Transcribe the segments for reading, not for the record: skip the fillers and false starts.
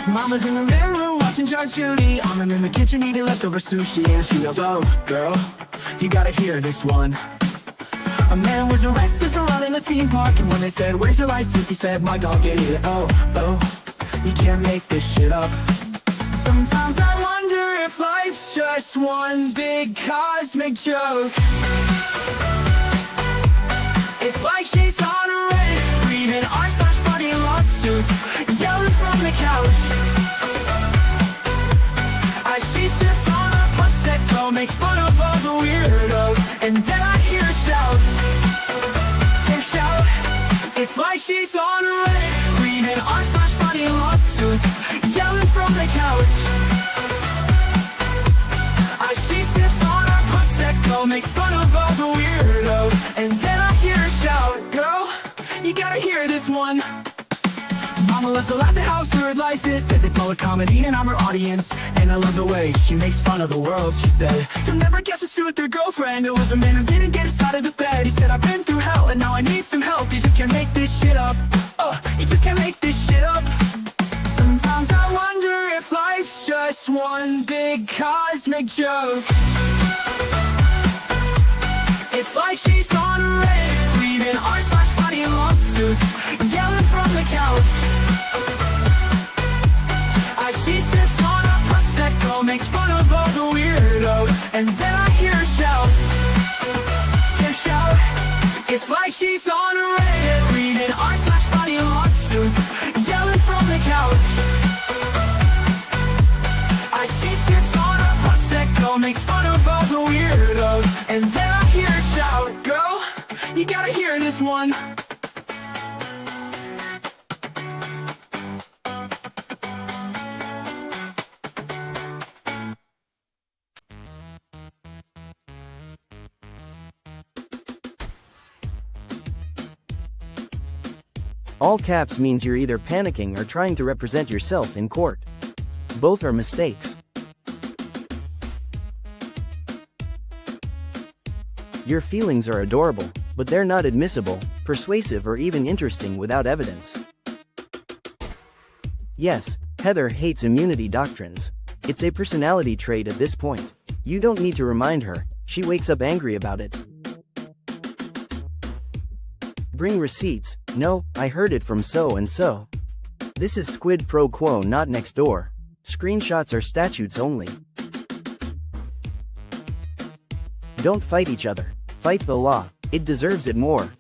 Mama's in the living room watching Judge Judy. I'm in the kitchen eating leftover sushi, and she goes, "Oh, girl, you gotta hear this one." A man was arrested for running a theme park, and when they said, "Where's your license?" he said, "My dog ate it." Oh, you can't make this shit up. Sometimes I wonder if life's just one big cosmic joke. It's like she's on a Reddit, reading r/funny lawsuits, yelling from the couch. As she sips on a Prosecco, makes fun of all the weirdos, and then I hear her shout. It's like she's on a Reddit, reading r/funny lawsuits, yelling from the couch. As she sips on her Prosecco, makes fun of all the weirdos, and then I hear her shout. Girl, you gotta hear this one. Mama loves to laugh at how absurd life is, says it's all a comedy and I'm her audience. And I love the way she makes fun of the world. She said, "You'll never guess who with their girlfriend. It was a man who didn't get us out of the bed. He said, I've been through hell and now I need some help. You just can't make this shit up. You just can't make this shit up." Sometimes I wonder if life's just one big cosmic joke. It's like she's on a Reddit, reading r/funny lawsuits, yelling from the couch. As she sips on a Prosecco, makes fun of all the weirdos, and then I hear her shout. It's like she's on a Reddit, reading r/funny lawsuits, yelling from the couch. As she sips on a Prosecco, makes fun of all the weirdos, and then I hear her shout. Girl, you gotta hear this one. All caps means you're either panicking or trying to represent yourself in court. Both are mistakes. Your feelings are adorable, but they're not admissible, persuasive, or even interesting without evidence. Yes, Heather hates immunity doctrines. It's a personality trait at this point. You don't need to remind her, she wakes up angry about it. Bring receipts. No, I heard it from so-and-so. This is quid pro quo, not next door. Screenshots are statutes only. Don't fight each other. Fight the law. It deserves it more.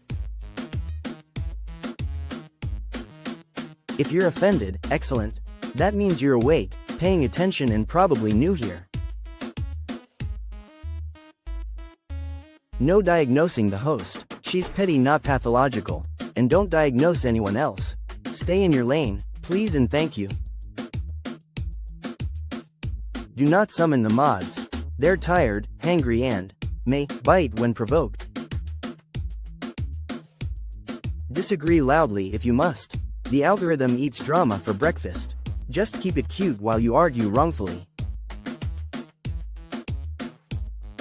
If you're offended, excellent. That means you're awake, paying attention, and probably new here. No diagnosing the host. She's petty, not pathological. And don't diagnose anyone else. Stay in your lane, please and thank you. Do not summon the mods. They're tired, hangry, and may bite when provoked. Disagree loudly if you must. The algorithm eats drama for breakfast. Just keep it cute while you argue wrongfully.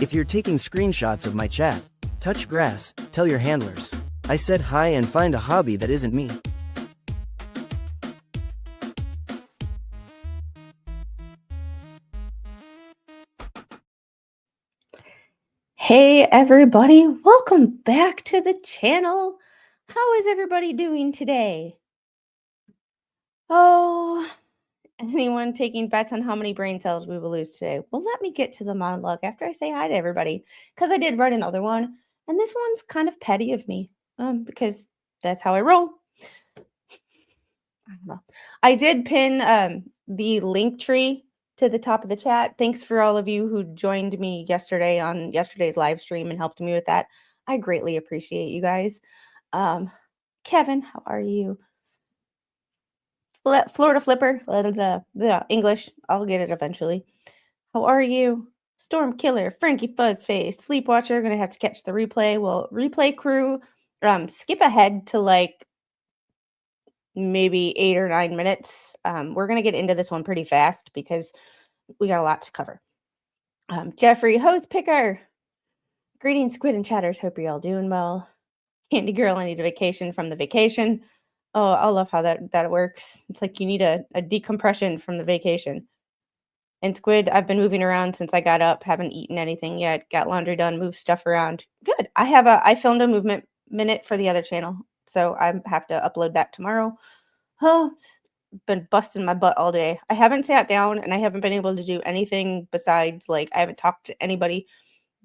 If you're taking screenshots of my chat, touch grass, tell your handlers. I said hi and find a hobby that isn't me. Hey everybody, welcome back to the channel. How is everybody doing today? Oh, anyone taking bets on how many brain cells we will lose today? Well, let me get to the monologue after I say hi to everybody, because I did write another one, and this one's kind of petty of me, because that's how I roll. I don't know. I did pin the link tree to the top of the chat. Thanks for all of you who joined me yesterday on yesterday's live stream and helped me with that. I greatly appreciate you guys. Kevin, how are you? Florida Flipper, English, I'll get it eventually. How are you? Storm Killer, Frankie Fuzzface, Sleepwatcher, gonna have to catch the replay. Well, replay crew, skip ahead to like maybe 8 or 9 minutes. We're gonna get into this one pretty fast because we got a lot to cover. Jeffrey, Hose Picker, greetings, Squid and Chatters. Hope you're all doing well. Candy Girl, I need a vacation from the vacation. Oh, I love how that works. It's like you need a decompression from the vacation. And Squid, I've been moving around since I got up, haven't eaten anything yet, got laundry done, moved stuff around. Good. I filmed a movement minute for the other channel, so I have to upload that tomorrow. Oh, been busting my butt all day. I haven't sat down and I haven't been able to do anything besides like I haven't talked to anybody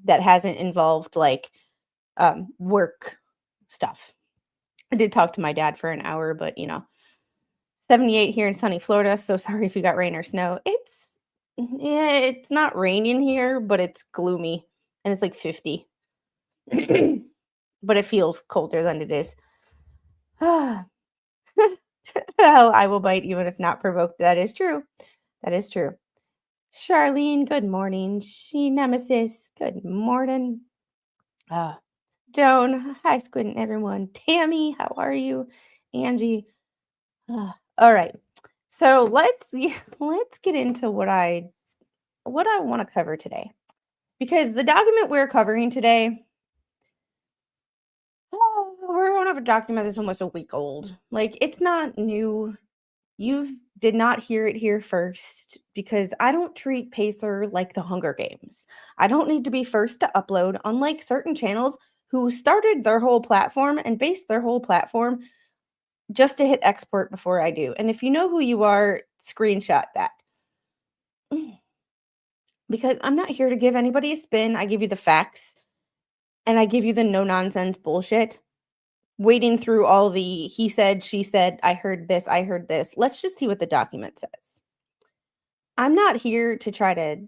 that hasn't involved like work stuff. I did talk to my dad for an hour, but 78 here in sunny Florida. So sorry if you got rain or snow. It's not raining here, but it's gloomy and it's like 50. But it feels colder than it is. Hell, I will bite even if not provoked. That is true. That is true. Charlene, good morning. She Nemesis, good morning. Joan, hi, Squid and everyone. Tammy, how are you? Angie. All right. So let's get into what I want to cover today. Because the document we're covering today, we're on a document that's almost a week old. Like, it's not new. You did not hear it here first because I don't treat Pacer like the Hunger Games. I don't need to be first to upload, unlike certain channels who started their whole platform and based their whole platform just to hit export before I do. And if you know who you are, screenshot that. Because I'm not here to give anybody a spin. I give you the facts and I give you the no nonsense bullshit. Wading through all the he said, she said, I heard this, I heard this. Let's just see what the document says. I'm not here to try to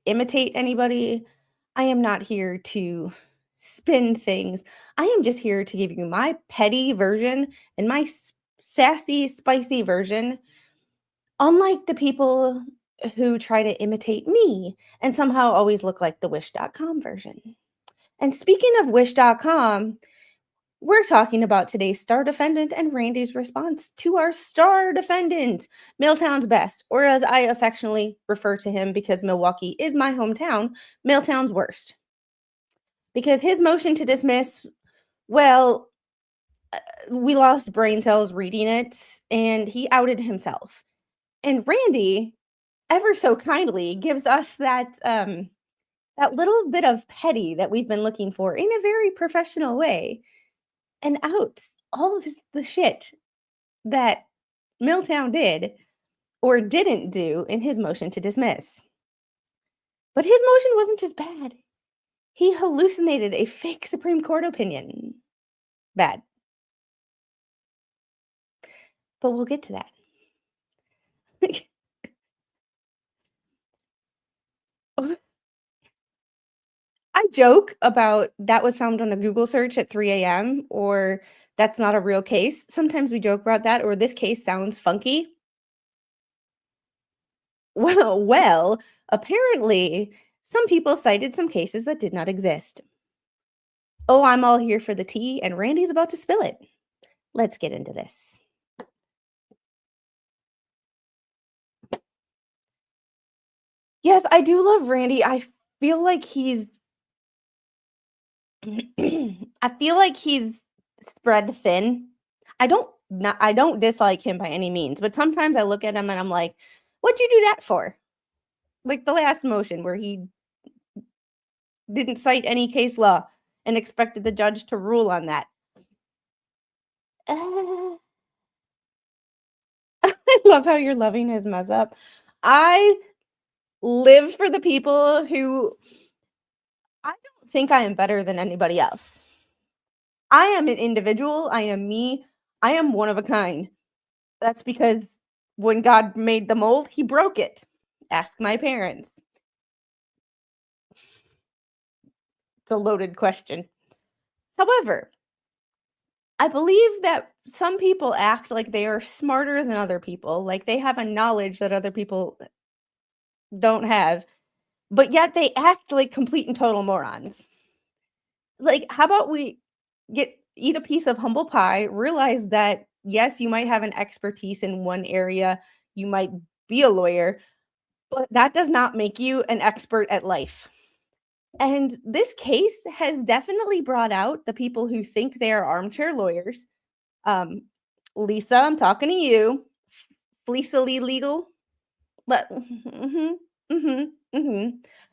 imitate anybody. I am not here to spin things. I am just here to give you my petty version and my sassy, spicy version. Unlike the people who try to imitate me and somehow always look like the wish.com version. And speaking of wish.com, we're talking about today's star defendant and Randy's response to our star defendant, Miltown's best, or as I affectionately refer to him because Milwaukee is my hometown, Miltown's worst. Because his motion to dismiss, well, we lost brain cells reading it, and he outed himself. And Randy, ever so kindly, gives us that little bit of petty that we've been looking for in a very professional way, and outs all of the shit that Miltown did or didn't do in his motion to dismiss. But his motion wasn't just bad. He hallucinated a fake Supreme Court opinion. Bad. But we'll get to that. I joke about that was found on a Google search at 3 a.m. or that's not a real case. Sometimes we joke about that, or this case sounds funky. Well, apparently, some people cited some cases that did not exist. Oh, I'm all here for the tea, and Randy's about to spill it. Let's get into this. Yes, I do love Randy. I feel like he's spread thin. I don't dislike him by any means, but sometimes I look at him and I'm like, what'd you do that for? Like the last motion where he didn't cite any case law and expected the judge to rule on that. I love how you're loving his mess up. I live for the people who I don't think I am better than anybody else. I am an individual. I am me. I am one of a kind. That's because when God made the mold, he broke it. Ask my parents. It's a loaded question. However, I believe that some people act like they are smarter than other people, like they have a knowledge that other people don't have, but yet they act like complete and total morons. Like, how about we eat a piece of humble pie, realize that yes, you might have an expertise in one area, you might be a lawyer, but that does not make you an expert at life. And this case has definitely brought out the people who think they are armchair lawyers, Lisa, I'm talking to you. Fleecily legal.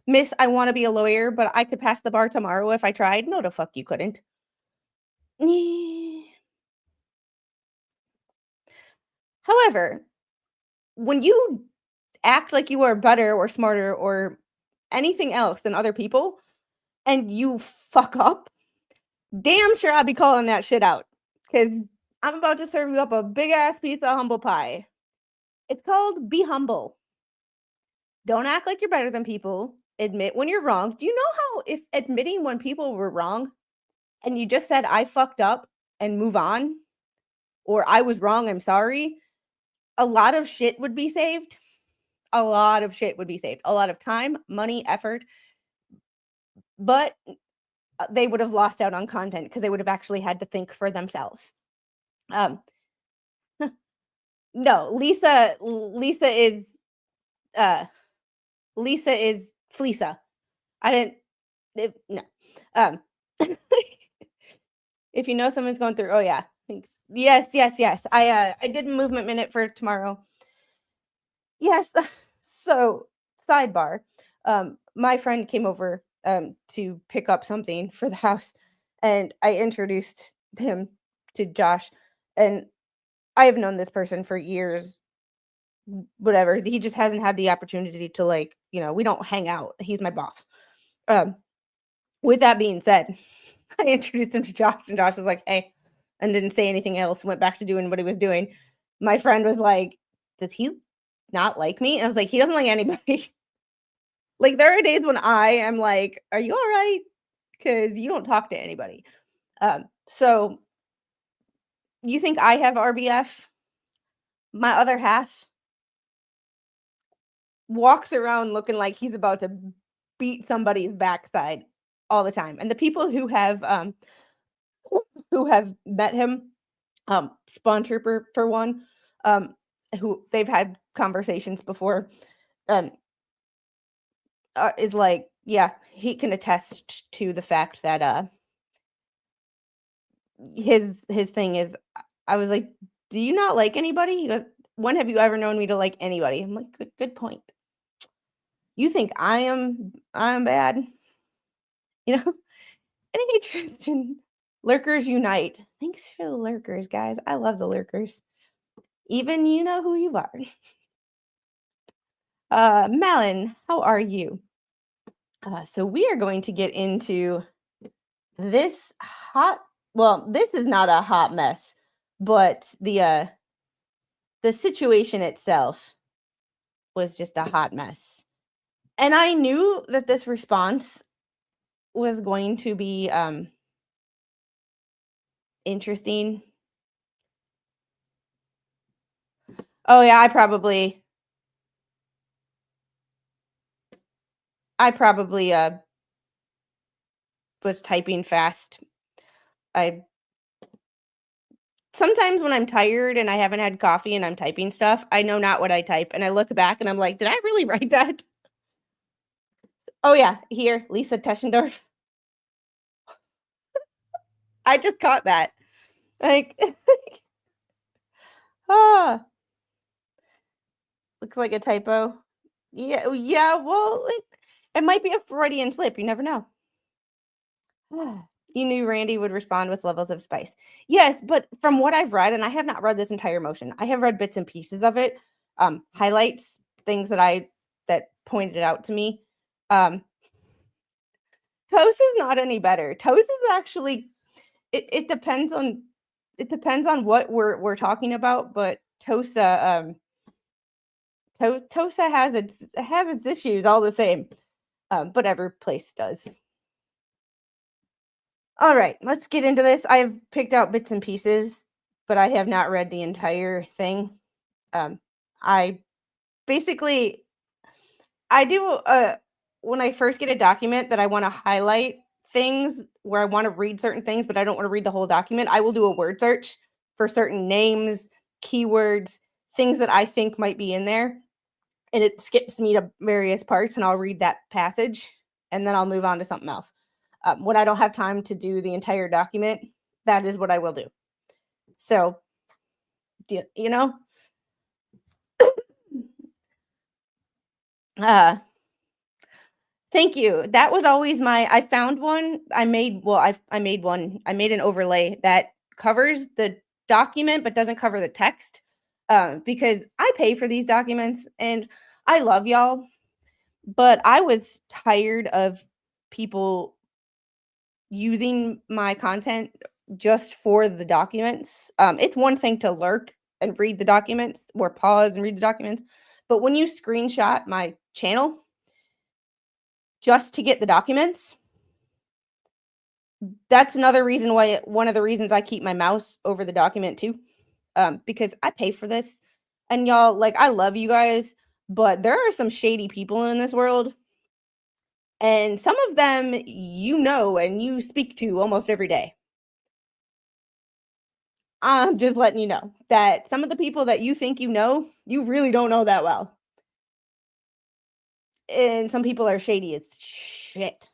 Miss, I want to be a lawyer, but I could pass the bar tomorrow if I tried. No, the fuck you couldn't. However, when you act like you are better or smarter or anything else than other people and you fuck up, damn sure I'll be calling that shit out. Because I'm about to serve you up a big ass piece of humble pie. It's called be humble. Don't act like you're better than people. Admit when you're wrong. Do you know how if admitting when people were wrong and you just said I fucked up and move on, or I was wrong, I'm sorry, a lot of shit would be saved. A lot of shit would be saved. A lot of time, money, effort. But they would have lost out on content because they would have actually had to think for themselves. No, Lisa is Fleesa. I didn't no. If you know someone's going through, oh yeah, thanks. Yes. I did a movement minute for tomorrow. Yes. So sidebar. My friend came over to pick up something for the house, and I introduced him to Josh, and I have known this person for years. Whatever. He just hasn't had the opportunity to, like, we don't hang out. He's my boss. With that being said, I introduced him to Josh, and Josh was like, hey, and didn't say anything else, went back to doing what he was doing. My friend was like, does he not like me? And I was like, he doesn't like anybody. Like, there are days when I am like, are you all right? Because you don't talk to anybody. So you think I have RBF? My other half walks around looking like he's about to beat somebody's backside all the time. And the people who have met him, Spawn Trooper for one, who they've had conversations before, is like, yeah, he can attest to the fact that his thing is, I was like, do you not like anybody? He goes, when have you ever known me to like anybody? I'm like, good point. You think I'm bad? Any Tristan. Lurkers unite. Thanks for the lurkers, guys. I love the lurkers. Even you know who you are. Malin, how are you? So we are going to get into this this is not a hot mess, but the situation itself was just a hot mess. And I knew that this response was going to be interesting. Oh yeah, I probably was typing fast. Sometimes when I'm tired and I haven't had coffee and I'm typing stuff, I know not what I type, and I look back and I'm like, did I really write that? Oh yeah, here, Lisa Teschendorf. I just caught that. Like, looks like a typo. Yeah, well, it might be a Freudian slip. You never know. You knew Randy would respond with levels of spice. Yes, but from what I've read, and I have not read this entire motion, I have read bits and pieces of it, highlights, things that pointed out to me. Toast is not any better. Toast is actually, it depends on what we're talking about, but Tosa has its issues all the same, but every place does. All right, let's get into this. I've picked out bits and pieces, but I have not read the entire thing. I do when I first get a document that I want to highlight things where I want to read certain things, but I don't want to read the whole document, I will do a word search for certain names, keywords, things that I think might be in there. And it skips me to various parts, and I'll read that passage, and then I'll move on to something else. When I don't have time to do the entire document, that is what I will do. So you know? Uh, Thank you. That was always I found one. I made one. I made an overlay that covers the document but doesn't cover the text. Because I pay for these documents and I love y'all, but I was tired of people using my content just for the documents. It's one thing to lurk and read the documents or pause and read the documents, but when you screenshot my channel just to get the documents, that's another reason why one of the reasons I keep my mouse over the document too. Because I pay for this. And y'all, like, I love you guys, but there are some shady people in this world. And some of them and you speak to almost every day. I'm just letting you know that some of the people that you think you really don't know that well. And some people are shady as shit.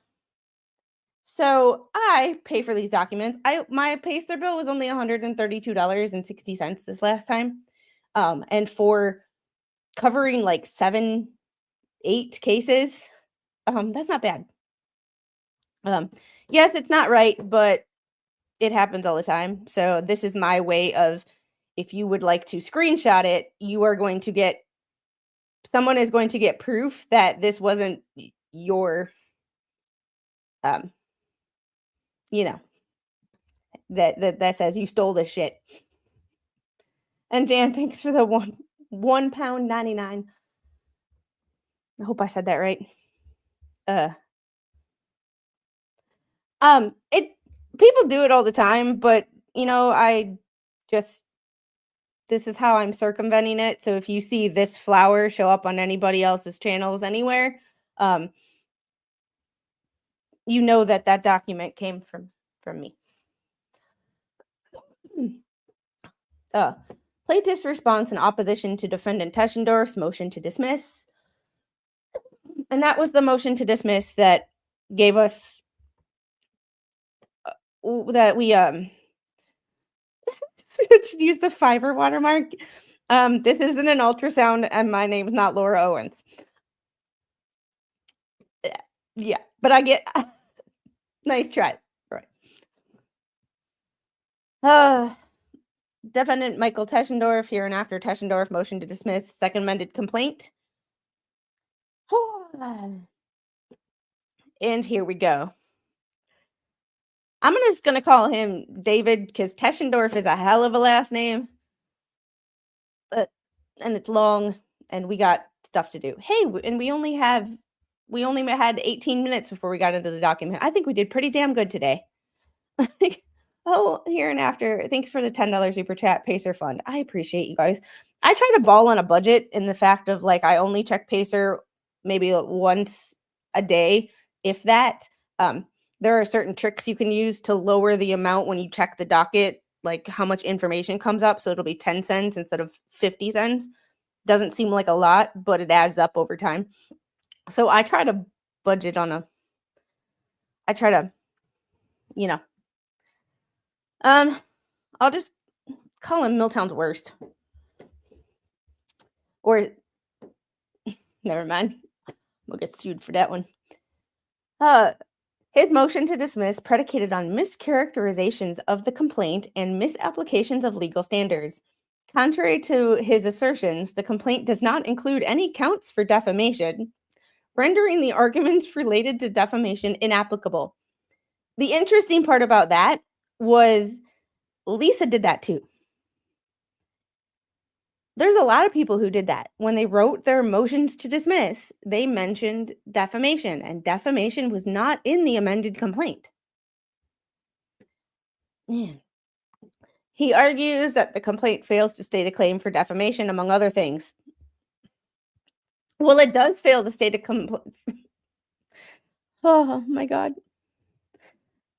So I pay for these documents. My Pacer bill was only $132.60 this last time. And for covering like 7, 8 cases, that's not bad. Yes, it's not right, but it happens all the time. So this is my way of, if you would like to screenshot it, someone is going to get proof that this wasn't your, um, that says you stole this shit. And Jan, thanks for the £1.99. I hope I said that right. People do it all the time, but this is how I'm circumventing it. So if you see this flower show up on anybody else's channels anywhere, you know that document came from me. Plaintiffs' response in opposition to defendant Teschendorf's motion to dismiss. And that was the motion to dismiss that gave us that we should use the Fiverr watermark. This isn't an ultrasound, and my name's not Laura Owens. Yeah, but I get nice try. Right. Defendant Michael Teschendorf, hereinafter Teschendorf, motion to dismiss second amended complaint. And here we go. I'm just going to call him David because Teschendorf is a hell of a last name. And it's long and we got stuff to do. Hey, and we only had 18 minutes before we got into the document. I think we did pretty damn good today. Hereinafter, thank you for the $10 super chat, Pacer Fund. I appreciate you guys. I try to ball on a budget in the fact of like I only check Pacer maybe once a day, if that. There are certain tricks you can use to lower the amount when you check the docket, like how much information comes up. So it'll be 10 cents instead of 50 cents. Doesn't seem like a lot, but it adds up over time. So I try to budget I'll just call him Miltown's worst. Or never mind. We'll get sued for that one. His motion to dismiss predicated on mischaracterizations of the complaint and misapplications of legal standards. Contrary to his assertions, the complaint does not include any counts for defamation, rendering the arguments related to defamation inapplicable. The interesting part about that was Lisa did that too. There's a lot of people who did that. When they wrote their motions to dismiss, they mentioned defamation, and defamation was not in the amended complaint. Man. He argues that the complaint fails to state a claim for defamation, among other things. Well, it does fail to state a complaint. Oh, my God.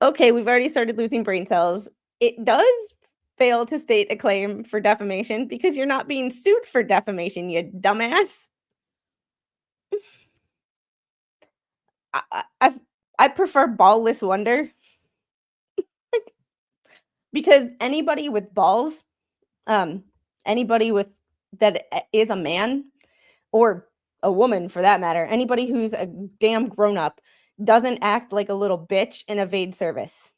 Okay, we've already started losing brain cells. It does fail to state a claim for defamation because you're not being sued for defamation, you dumbass. I prefer ballless wonder because anybody with balls, anybody that is a man or a woman for that matter, anybody who's a damn grown up doesn't act like a little bitch and evade service.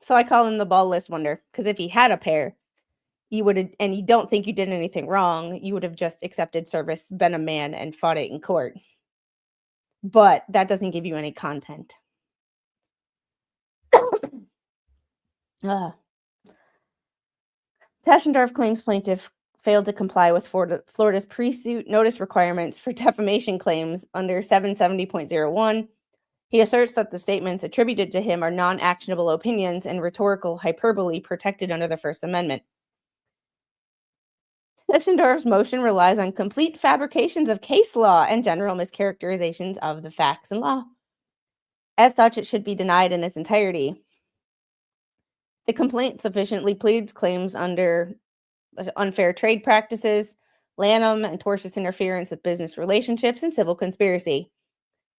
So I call him the ballless wonder, because if he had a pair, you would have, and you don't think you did anything wrong, you would have just accepted service, been a man, and fought it in court. But that doesn't give you any content. Taschendorf claims plaintiff failed to comply with Florida's pre-suit notice requirements for defamation claims under 770.01. He asserts that the statements attributed to him are non-actionable opinions and rhetorical hyperbole protected under the First Amendment. Taschendorf's motion relies on complete fabrications of case law and general mischaracterizations of the facts and law. As such, it should be denied in its entirety. The complaint sufficiently pleads claims under unfair trade practices, Lanham, and tortious interference with business relationships, and civil conspiracy.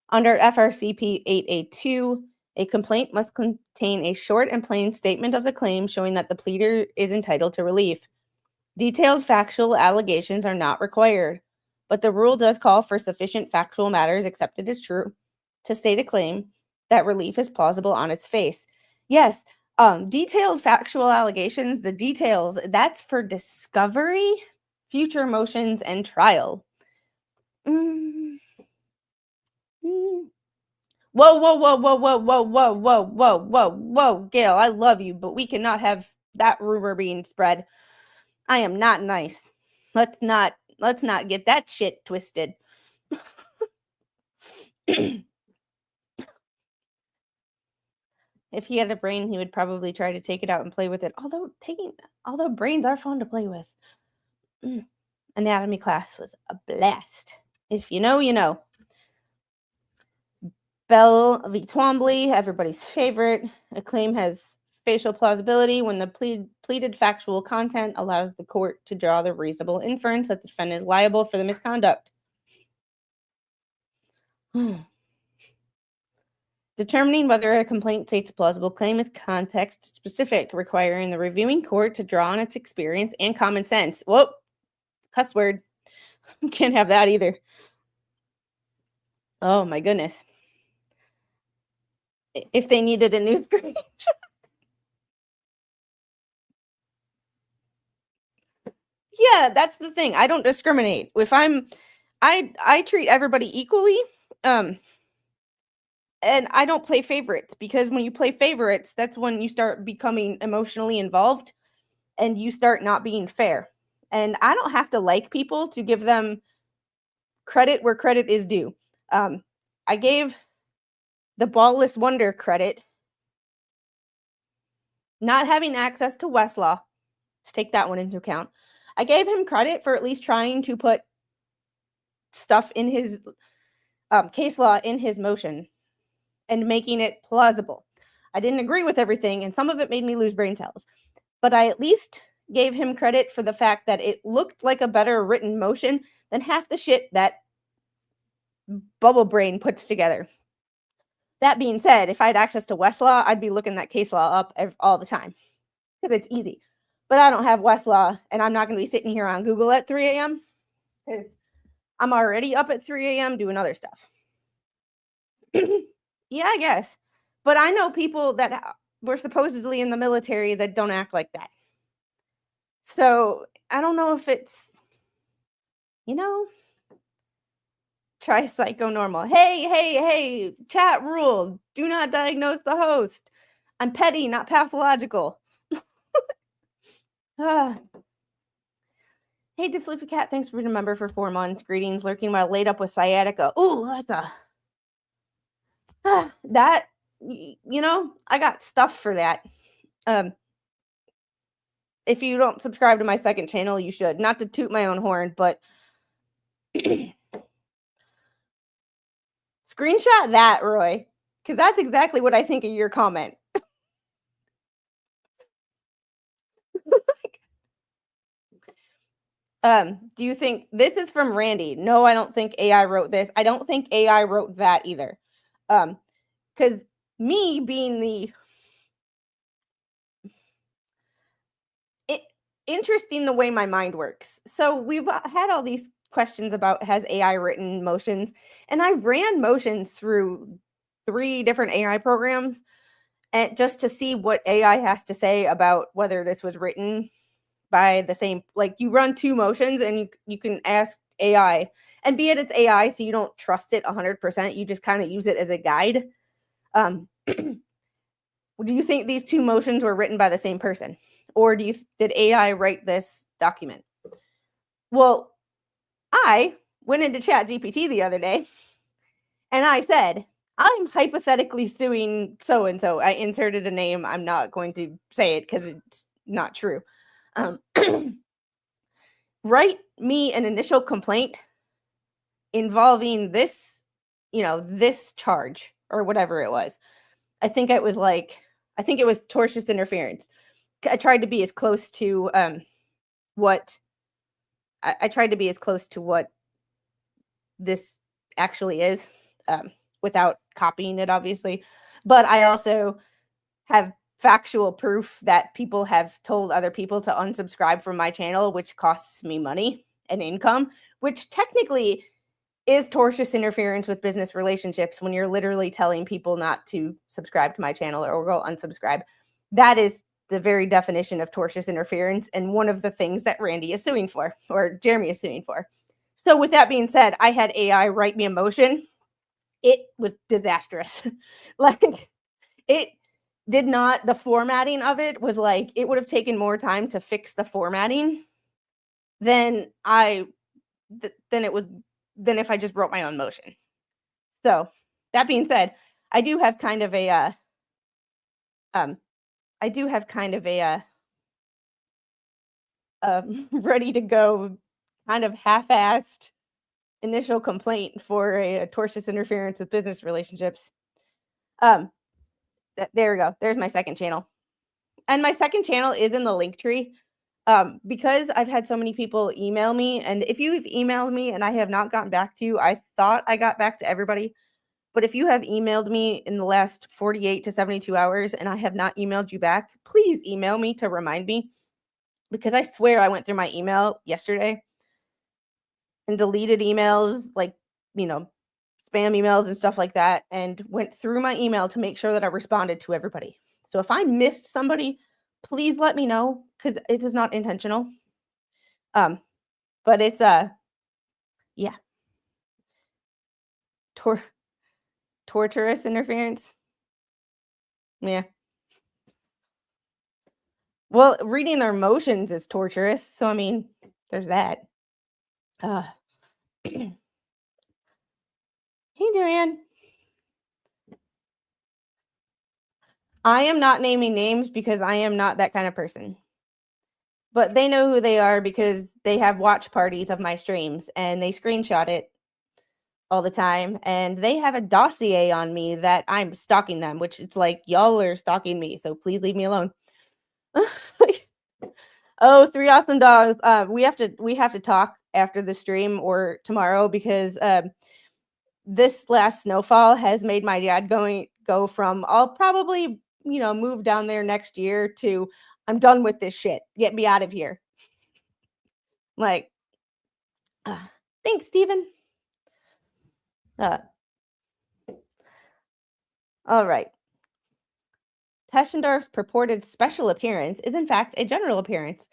Under FRCP 8A2, a complaint must contain a short and plain statement of the claim showing that the pleader is entitled to relief. Detailed factual allegations are not required, but the rule does call for sufficient factual matters accepted as true to state a claim that relief is plausible on its face. Yes, detailed factual allegations, the details, that's for discovery, future motions, and trial. Whoa, Gail, I love you, but we cannot have that rumor being spread. I am not nice. Let's not get that shit twisted. If he had a brain, he would probably try to take it out and play with it. Although brains are fun to play with. Anatomy class was a blast. If you know, you know. Bell v. Twombly, everybody's favorite. A claim has facial plausibility when the pleaded factual content allows the court to draw the reasonable inference that the defendant is liable for the misconduct. Determining whether a complaint states a plausible claim is context specific, requiring the reviewing court to draw on its experience and common sense. Whoa, cuss word. Can't have that either. Oh my goodness. If they needed a new screen. Yeah, that's the thing. I don't discriminate. If I treat everybody equally. And I don't play favorites, because when you play favorites, that's when you start becoming emotionally involved and you start not being fair. And I don't have to like people to give them credit where credit is due. I gave the ballless wonder credit not having access to Westlaw. Let's take that one into account. I gave him credit for at least trying to put stuff in his case law in his motion and making it plausible. I didn't agree with everything, and some of it made me lose brain cells. But I at least gave him credit for the fact that it looked like a better written motion than half the shit that Bubble Brain puts together. That being said, if I had access to Westlaw, I'd be looking that case law up all the time because it's easy. But I don't have Westlaw, and I'm not going to be sitting here on Google at 3 a.m. because I'm already up at 3 a.m. doing other stuff. Yeah, I guess. But I know people that were supposedly in the military that don't act like that. So I don't know if it's, try psychonormal. Hey, chat rule. Do not diagnose the host. I'm petty, not pathological. Hey, Deflippy Cat, thanks for being a member for 4 months. Greetings, lurking while laid up with sciatica. Ooh, what the? That, I got stuff for that. If you don't subscribe to my second channel, you should. Not to toot my own horn, but screenshot that, Roy, because that's exactly what I think of your comment. Do you think this is from Randy? No, I don't think AI wrote this. I don't think AI wrote that either. Because me being the interesting the way my mind works. So we've had all these questions about has AI written motions, and I ran motions through 3 different AI programs and just to see what AI has to say about whether this was written by the same, like, you run 2 motions and you can ask AI, and be it it's AI, so you don't trust it 100%, you just kind of use it as a guide. Um, do you think these 2 motions were written by the same person? Or did AI write this document? Well, I went into ChatGPT the other day and I said, I'm hypothetically suing so and so. I inserted a name. I'm not going to say it because it's not true. Um, write me an initial complaint involving this, this charge or whatever it was. I think it was tortious interference. I tried to be as close to what I tried to be as close to what this actually is, without copying it, obviously. But I also have factual proof that people have told other people to unsubscribe from my channel, which costs me money and income, which technically is tortious interference with business relationships when you're literally telling people not to subscribe to my channel or go unsubscribe. That is the very definition of tortious interference, and one of the things that Randy is suing for, or Jeremy is suing for. So with that being said, I had AI write me a motion. It was disastrous. Like, it did not, the formatting of it was like, it would have taken more time to fix the formatting than than if I just wrote my own motion. So that being said, I do have kind of a ready to go, kind of half-assed initial complaint for a tortious interference with business relationships. There we go. There's my second channel. And my second channel is in the link tree. Because I've had so many people email me, and if you've emailed me and I have not gotten back to you, I thought I got back to everybody. But if you have emailed me in the last 48 to 72 hours and I have not emailed you back, please email me to remind me, because I swear I went through my email yesterday and deleted emails, like, spam emails and stuff like that, and went through my email to make sure that I responded to everybody. So if I missed somebody, please let me know, because it is not intentional. But it's yeah, torturous interference. Yeah. Well, reading their emotions is torturous, so I mean, there's that. Hey, Joanne. I am not naming names because I am not that kind of person. But they know who they are because they have watch parties of my streams and they screenshot it all the time. And they have a dossier on me that I'm stalking them, which it's like, y'all are stalking me, so please leave me alone. Oh, 3 awesome dogs. We have to talk after the stream or tomorrow, because this last snowfall has made my dad go from, I'll probably, move down there next year, to I'm done with this shit. Get me out of here. Like, thanks, Steven. All right. Teschendorf's purported special appearance is in fact a general appearance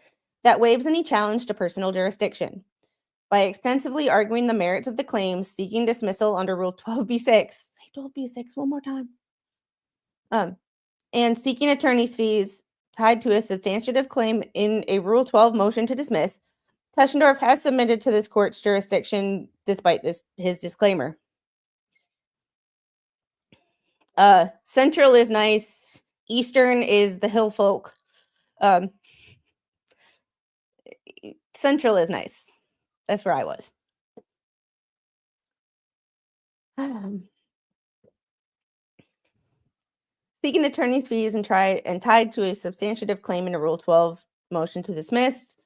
that waives any challenge to personal jurisdiction. By extensively arguing the merits of the claims, seeking dismissal under Rule 12b-6, say 12b-6 one more time, and seeking attorney's fees tied to a substantive claim in a Rule 12 motion to dismiss, Teschendorf has submitted to this court's jurisdiction despite his disclaimer. Central is nice. Eastern is the hill folk. Central is nice. That's where I was. Seeking attorney's fees and tied to a substantive claim in a Rule 12 motion to dismiss,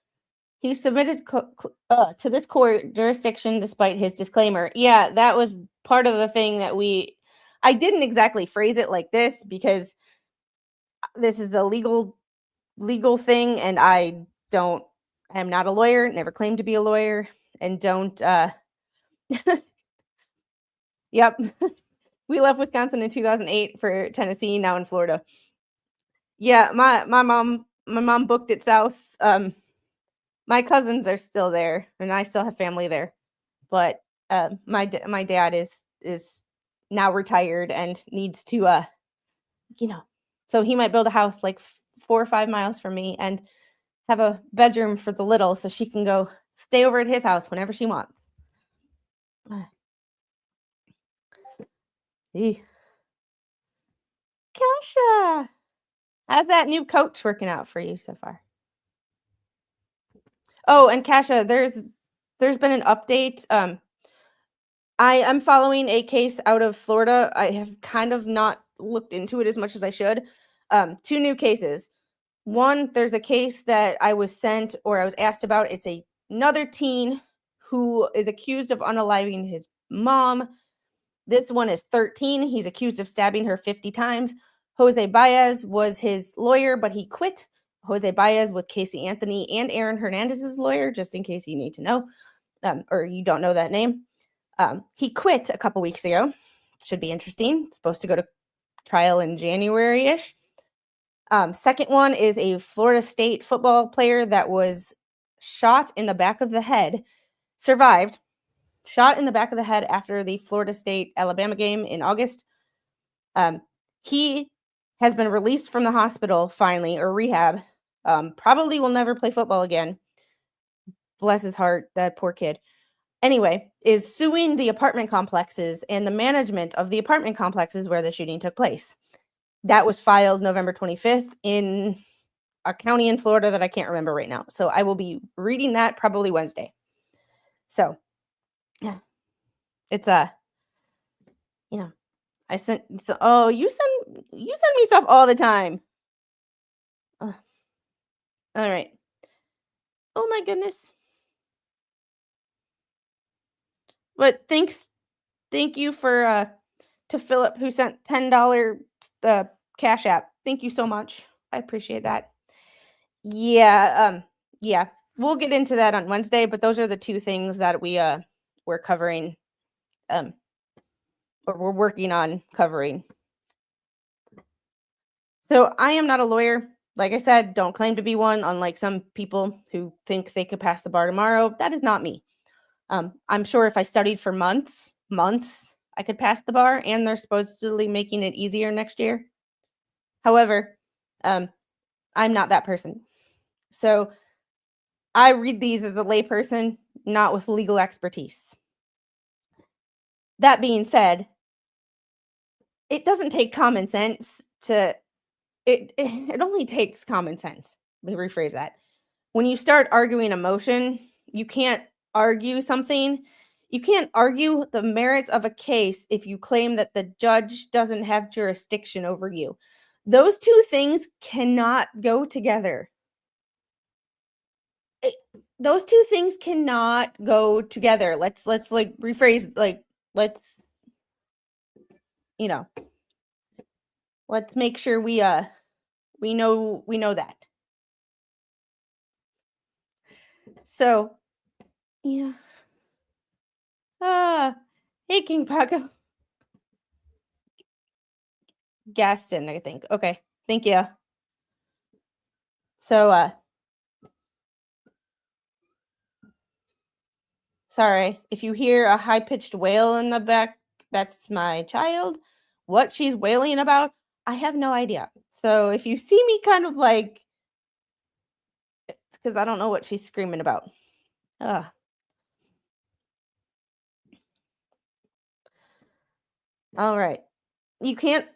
he submitted to this court jurisdiction despite his disclaimer. Yeah, that was part of the thing that I didn't exactly phrase it like this because this is the legal thing, and I I am not a lawyer, never claimed to be a lawyer, and don't, yep. We left Wisconsin in 2008 for Tennessee, now in Florida. Yeah, my mom booked it south. My cousins are still there, and I still have family there. But my dad is now retired and needs to you know, so he might build a house like 4 or 5 miles from me and have a bedroom for the little, so she can go stay over at his house whenever she wants. Ah, ee. Kasha, how's that new coach working out for you so far? Oh, and Kasha, there's been an update. I am following a case out of Florida. I have kind of not looked into it as much as I should. Two new cases. One, there's a case that I was sent or I was asked about. It's another teen who is accused of unaliving his mom. This one is 13. He's accused of stabbing her 50 times. Jose Baez was his lawyer, but he quit. Jose Baez was Casey Anthony and Aaron Hernandez's lawyer, just in case you need to know, or you don't know that name. He quit a couple weeks ago. Should be interesting. Supposed to go to trial in January-ish. Second one is a Florida State football player that was shot in the back of the head, survived, shot in the back of the head after the Florida State Alabama game in August. He has been released from the hospital finally, or rehab. Probably will never play football again. Bless his heart, that poor kid. Anyway, is suing the apartment complexes and the management of the apartment complexes where the shooting took place. That was filed November 25th in a county in Florida that I can't remember right now. So I will be reading that probably Wednesday. So, yeah. It's you know, I sent so oh, you send me stuff all the time. Ugh. All right. Oh my goodness. But thank you for to Philip who sent $10 cash app. Thank you so much. I appreciate that. Yeah, yeah. We'll get into that on Wednesday, but those are the two things that we're covering um or we're working on covering. So I am not a lawyer. Like I said, don't claim to be one, unlike some people who think they could pass the bar tomorrow. That is not me. I'm sure if I studied for months, I could pass the bar, and they're supposedly making it easier next year. However, um, I'm not that person. So I read these as a layperson, not with legal expertise. That being said, it doesn't take common sense to it only takes common sense. Let me rephrase that. When you start arguing emotion, you can't argue something. You can't argue the merits of a case if you claim that the judge doesn't have jurisdiction over you. Those two things cannot go together. Those two things cannot go together. Let's like rephrase let's you know, let's make sure we know that. So, yeah. Ah, hey King Paco. Gaston, I think. Okay. Thank you. So, sorry. If you hear a high-pitched wail in the back, that's my child. What she's wailing about, I have no idea. So, if you see me kind of like it's because I don't know what she's screaming about. Ugh. All right. You can't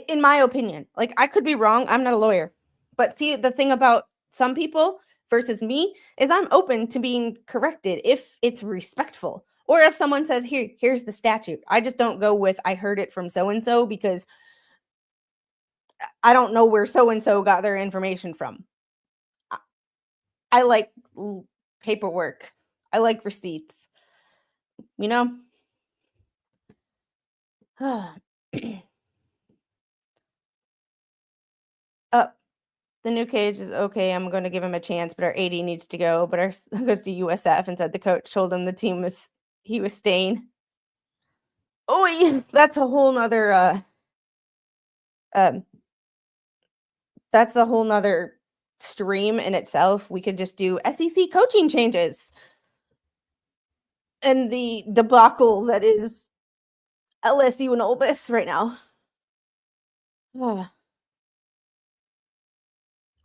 in my opinion, like I could be wrong. I'm not a lawyer. But see, the thing about some people versus me is I'm open to being corrected if it's respectful. Or if someone says, here's the statute. I just don't go with I heard it from so and so because I don't know where so and so got their information from. I, I like paperwork. I like receipts. You know? uh The new cage is okay. I'm going to give him a chance, but our 80 needs to go. But our goes to USF and said the coach told him the team was he was staying. Oh, yeah, that's a whole nother um that's a whole nother stream in itself. We could just do SEC coaching changes and the debacle that is LSU and Ole Miss right now.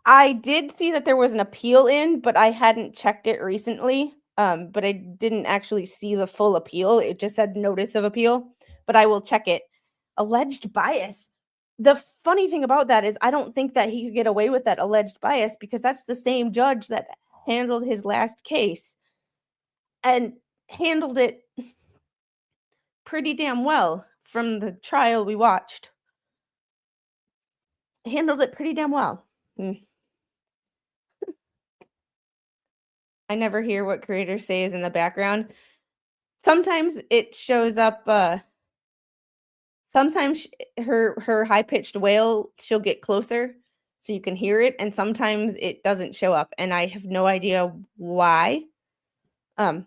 I did see that there was an appeal in, but I hadn't checked it recently. But I didn't actually see the full appeal. It just said notice of appeal, but I will check it. Alleged bias. The funny thing about that is I don't think that he could get away with that alleged bias because that's the same judge that handled his last case and handled it pretty damn well from the trial we watched. Handled it pretty damn well. I never hear what creators say is in the background. Sometimes it shows up, sometimes her high-pitched wail, she'll get closer so you can hear it, and sometimes it doesn't show up, and I have no idea why. Well,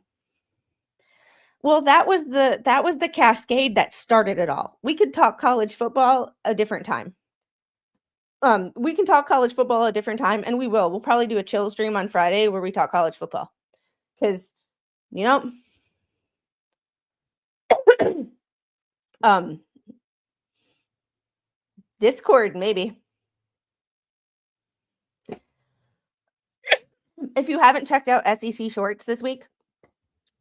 that was the cascade that started it all. We could talk college football a different time. We can talk college football a different time, and we will. We'll probably do a chill stream on Friday where we talk college football. Because, you know, Discord, maybe. If you haven't checked out SEC Shorts this week,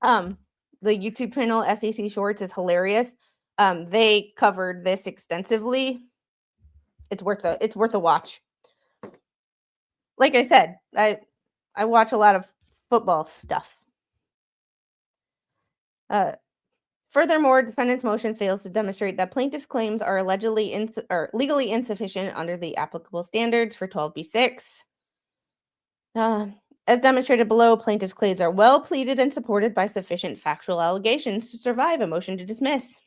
the YouTube channel SEC Shorts is hilarious. They covered this extensively. It's worth a watch. Like I said, I watch a lot of football stuff. Furthermore, defendant's motion fails to demonstrate that plaintiff's claims are allegedly legally insufficient under the applicable standards for 12b-6. As demonstrated below, plaintiff's claims are well pleaded and supported by sufficient factual allegations to survive a motion to dismiss.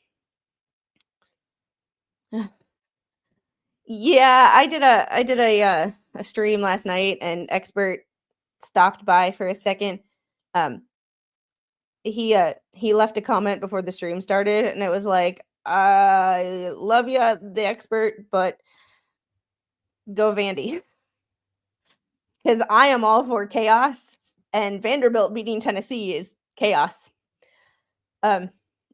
Yeah, I did a stream last night, and Expert stopped by for a second. He left a comment before the stream started, and it was like, I love ya, the Expert, but go Vandy. Because I am all for chaos, and Vanderbilt beating Tennessee is chaos.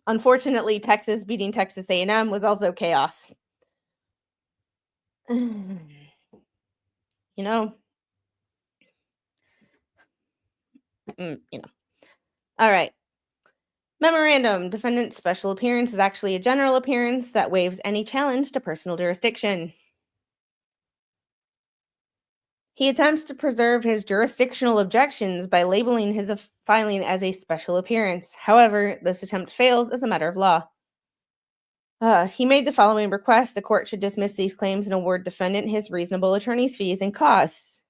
Unfortunately, Texas beating Texas A&M was also chaos. You know. All right. Memorandum. Defendant's special appearance is actually a general appearance that waives any challenge to personal jurisdiction. He attempts to preserve his jurisdictional objections by labeling his filing as a special appearance. However, this attempt fails as a matter of law. He made the following request. The court should dismiss these claims and award defendant his reasonable attorney's fees and costs.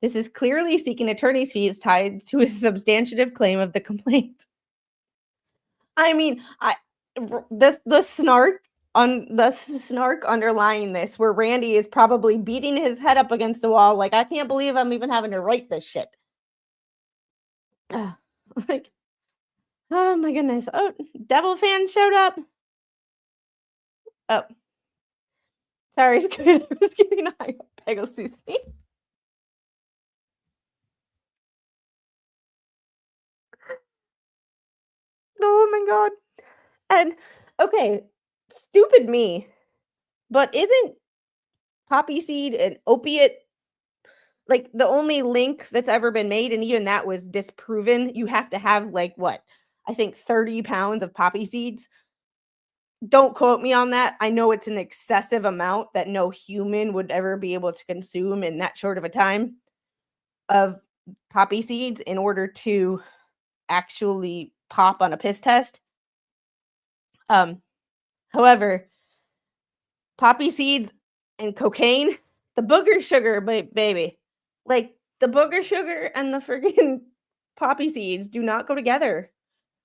This is clearly seeking attorney's fees tied to a substantive claim of the complaint. I mean, the snark underlying this, where Randy is probably beating his head up against the wall, like, I can't believe I'm even having to write this shit. Like, oh my goodness. Oh, Devil fan showed up. Oh, sorry, Squid. I was getting high up. Pegasus. Oh my god. And okay, stupid me, but isn't poppy seed an opiate? Like, the only link that's ever been made, and even that was disproven. You have to have, like, what? I think 30 pounds of poppy seeds. Don't quote me on that. I know it's an excessive amount that no human would ever be able to consume in that short of a time of poppy seeds in order to actually pop on a piss test. However, poppy seeds and cocaine, the booger sugar, baby. Like, the booger sugar and the freaking poppy seeds do not go together.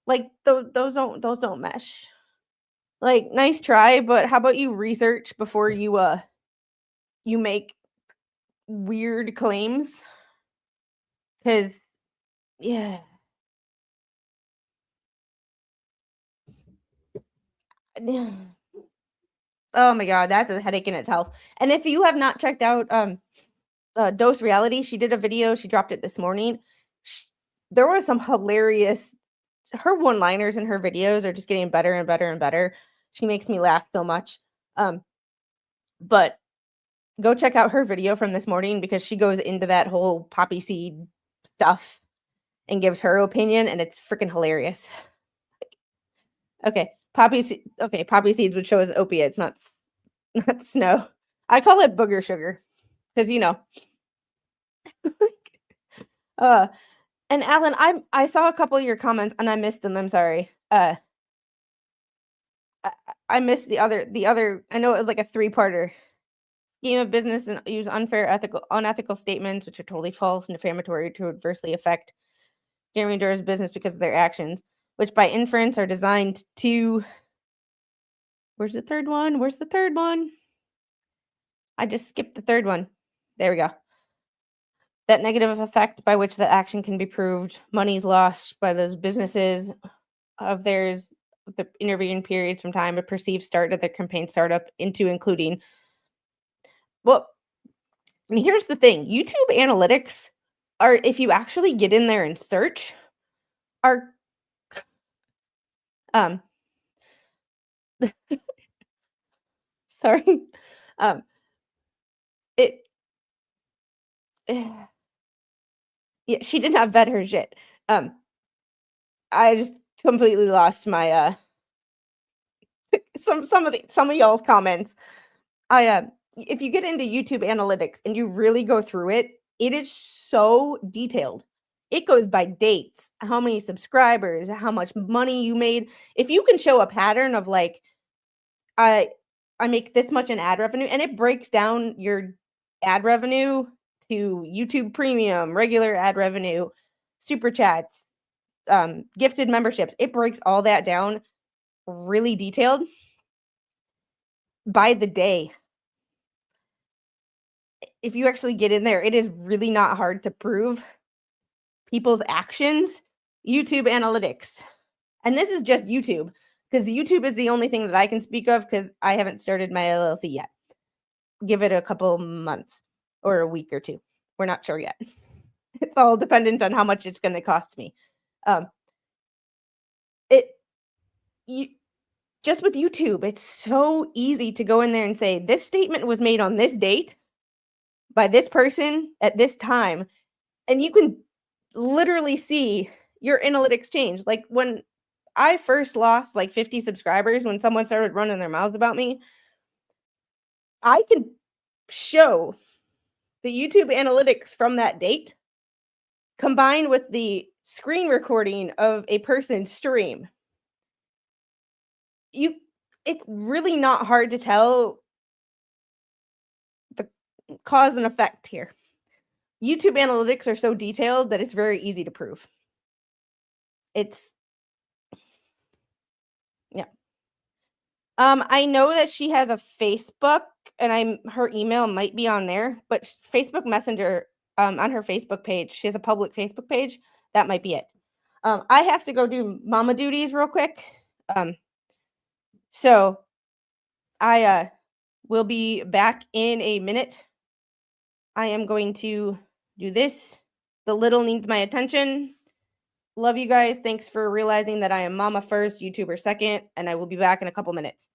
Like, those don't mesh. Like, nice try, but how about you research before you make weird claims. Because, yeah. Oh my god, that's a headache in itself. And if you have not checked out, Dose Reality, she did a video, she dropped it this morning. Sh There was some hilarious her one-liners in her videos are just getting better and better and better. She makes me laugh so much. Um, but go check out her video from this morning because she goes into that whole poppy seed stuff and gives her opinion, and it's freaking hilarious. Poppy seeds would show as opiates, not snow. I call it booger sugar because uh, and Alan, I saw a couple of your comments and I missed them. I'm sorry. I, I missed the other. I know it was like a three-parter. Scheme of business and use unethical statements, which are totally false and defamatory to adversely affect guarantors' business because of their actions, which by inference are designed to. Where's the third one? Where's the third one? I just skipped the third one. There we go. That negative effect by which the action can be proved, money's lost by those businesses of theirs, the intervening periods from time of perceived start of the campaign startup into including. Well, and here's the thing, YouTube analytics are, if you actually get in there and search, are um sorry. Um it yeah, she did not vet her shit. Um I just completely lost my some of y'all's comments. If you get into YouTube analytics and you really go through it, it is so detailed. It goes by dates, how many subscribers, how much money you made. If you can show a pattern of like, I I make this much in ad revenue, and it breaks down your ad revenue to YouTube Premium, regular ad revenue, super chats, gifted memberships. It breaks all that down really detailed by the day. If you actually get in there, it is really not hard to prove people's actions. YouTube analytics. And this is just YouTube, because YouTube is the only thing that I can speak of because I haven't started my LLC yet. Give it a couple months or a week or two. We're not sure yet. It's all dependent on how much it's going to cost me. Um, it you just with YouTube, it's so easy to go in there and say this statement was made on this date by this person at this time, and you can literally see your analytics change. Like when I first lost like 50 subscribers, when someone started running their mouths about me, I can show the YouTube analytics from that date combined with the screen recording of a person's stream. It's really not hard to tell the cause and effect here. YouTube analytics are so detailed that it's very easy to prove. It's yeah. I know that she has a Facebook, and her email might be on there, but Facebook Messenger, on her Facebook page, she has a public Facebook page. That might be it. I have to go do mama duties real quick. So I will be back in a minute. I am going to do this. The little needs my attention. Love you guys. Thanks for realizing that I am mama first, YouTuber second, and I will be back in a couple minutes.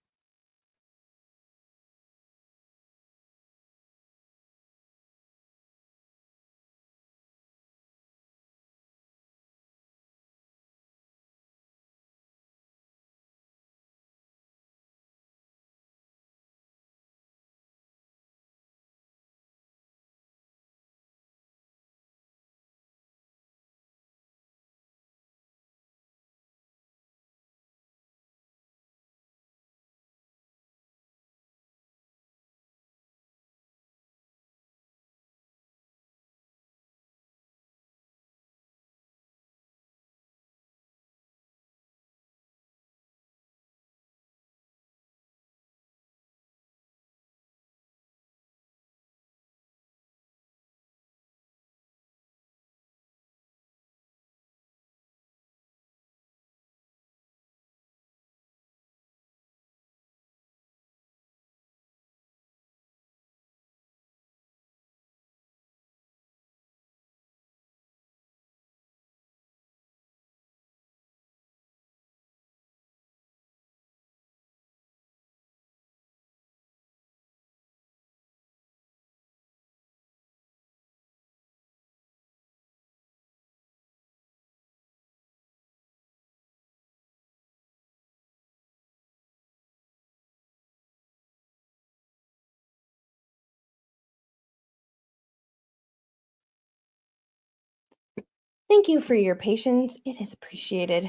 Thank you for your patience. It is appreciated.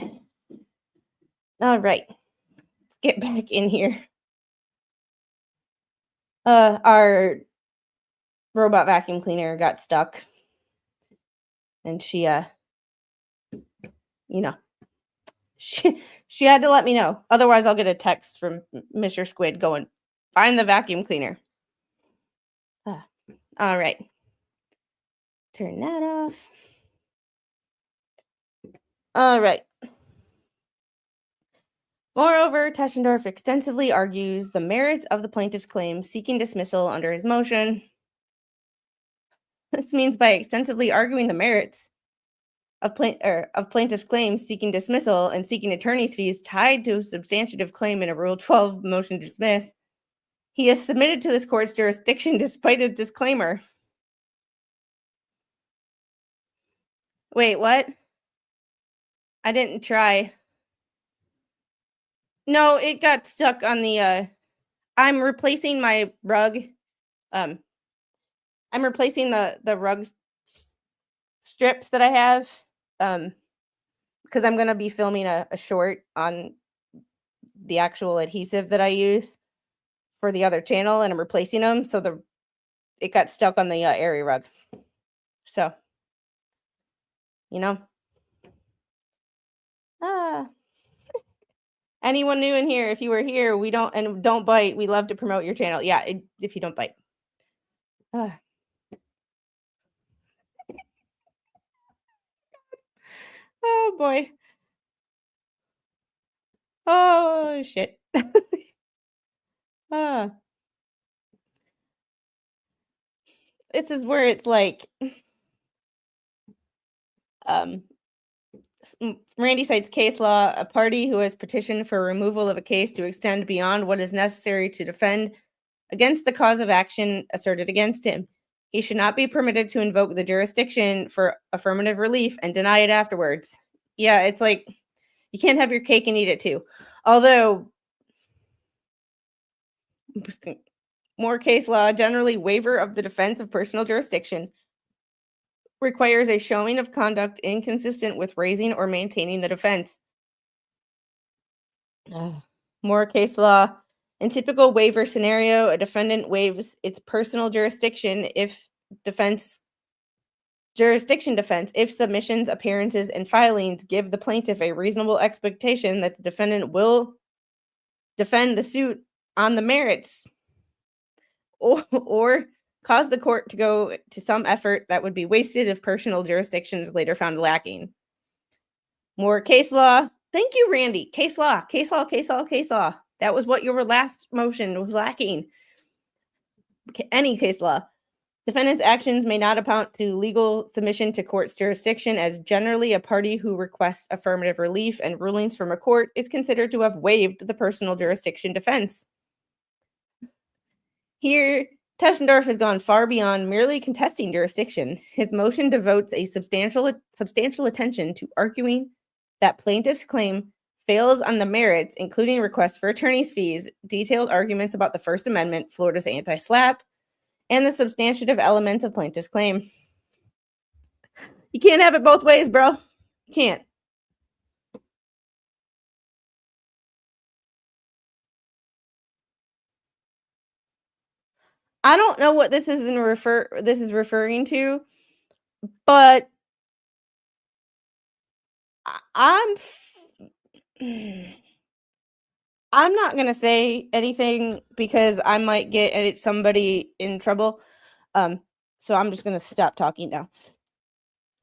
All right, let's get back in here. Our robot vacuum cleaner got stuck, and she, you know, she had to let me know. Otherwise, I'll get a text from Mr. Squid going, "Find the vacuum cleaner." All right, turn that off. All right. Moreover, Teschendorf extensively argues the merits of the plaintiff's claim, seeking dismissal under his motion. This means by extensively arguing the merits of plaintiff's claim, seeking dismissal and seeking attorney's fees tied to a substantive claim in a Rule 12 motion to dismiss, he has submitted to this court's jurisdiction despite his disclaimer. Wait, what? I didn't try. No, it got stuck on the I'm replacing my rug. I'm replacing the rug strips that I have. Because I'm gonna be filming a short on the actual adhesive that I use for the other channel, and I'm replacing them. So it got stuck on the area rug. So, you know. Anyone new in here? If you were here, don't bite. We love to promote your channel. Yeah, if you don't bite. Oh boy. Oh shit. This is where it's like Randy cites case law, a party who has petitioned for removal of a case to extend beyond what is necessary to defend against the cause of action asserted against him. He should not be permitted to invoke the jurisdiction for affirmative relief and deny it afterwards. Yeah, it's like you can't have your cake and eat it too. Although, more case law, generally waiver of the defense of personal jurisdiction, requires a showing of conduct inconsistent with raising or maintaining the defense. More case law. In typical waiver scenario, a defendant waives its personal jurisdiction if if submissions, appearances, and filings give the plaintiff a reasonable expectation that the defendant will defend the suit on the merits or cause the court to go to some effort that would be wasted if personal jurisdiction is later found lacking. More case law. Thank you, Randy. Case law, case law, case law, case law. That was what your last motion was lacking. Any case law. Defendant's actions may not amount to legal submission to court's jurisdiction, as generally a party who requests affirmative relief and rulings from a court is considered to have waived the personal jurisdiction defense. Here, Teschendorf has gone far beyond merely contesting jurisdiction. His motion devotes a substantial attention to arguing that plaintiff's claim fails on the merits, including requests for attorney's fees, detailed arguments about the First Amendment, Florida's anti-SLAPP, and the substantive elements of plaintiff's claim. You can't have it both ways, bro. You can't. I don't know what this is referring to, but I'm not going to say anything because I might get somebody in trouble. So I'm just going to stop talking now.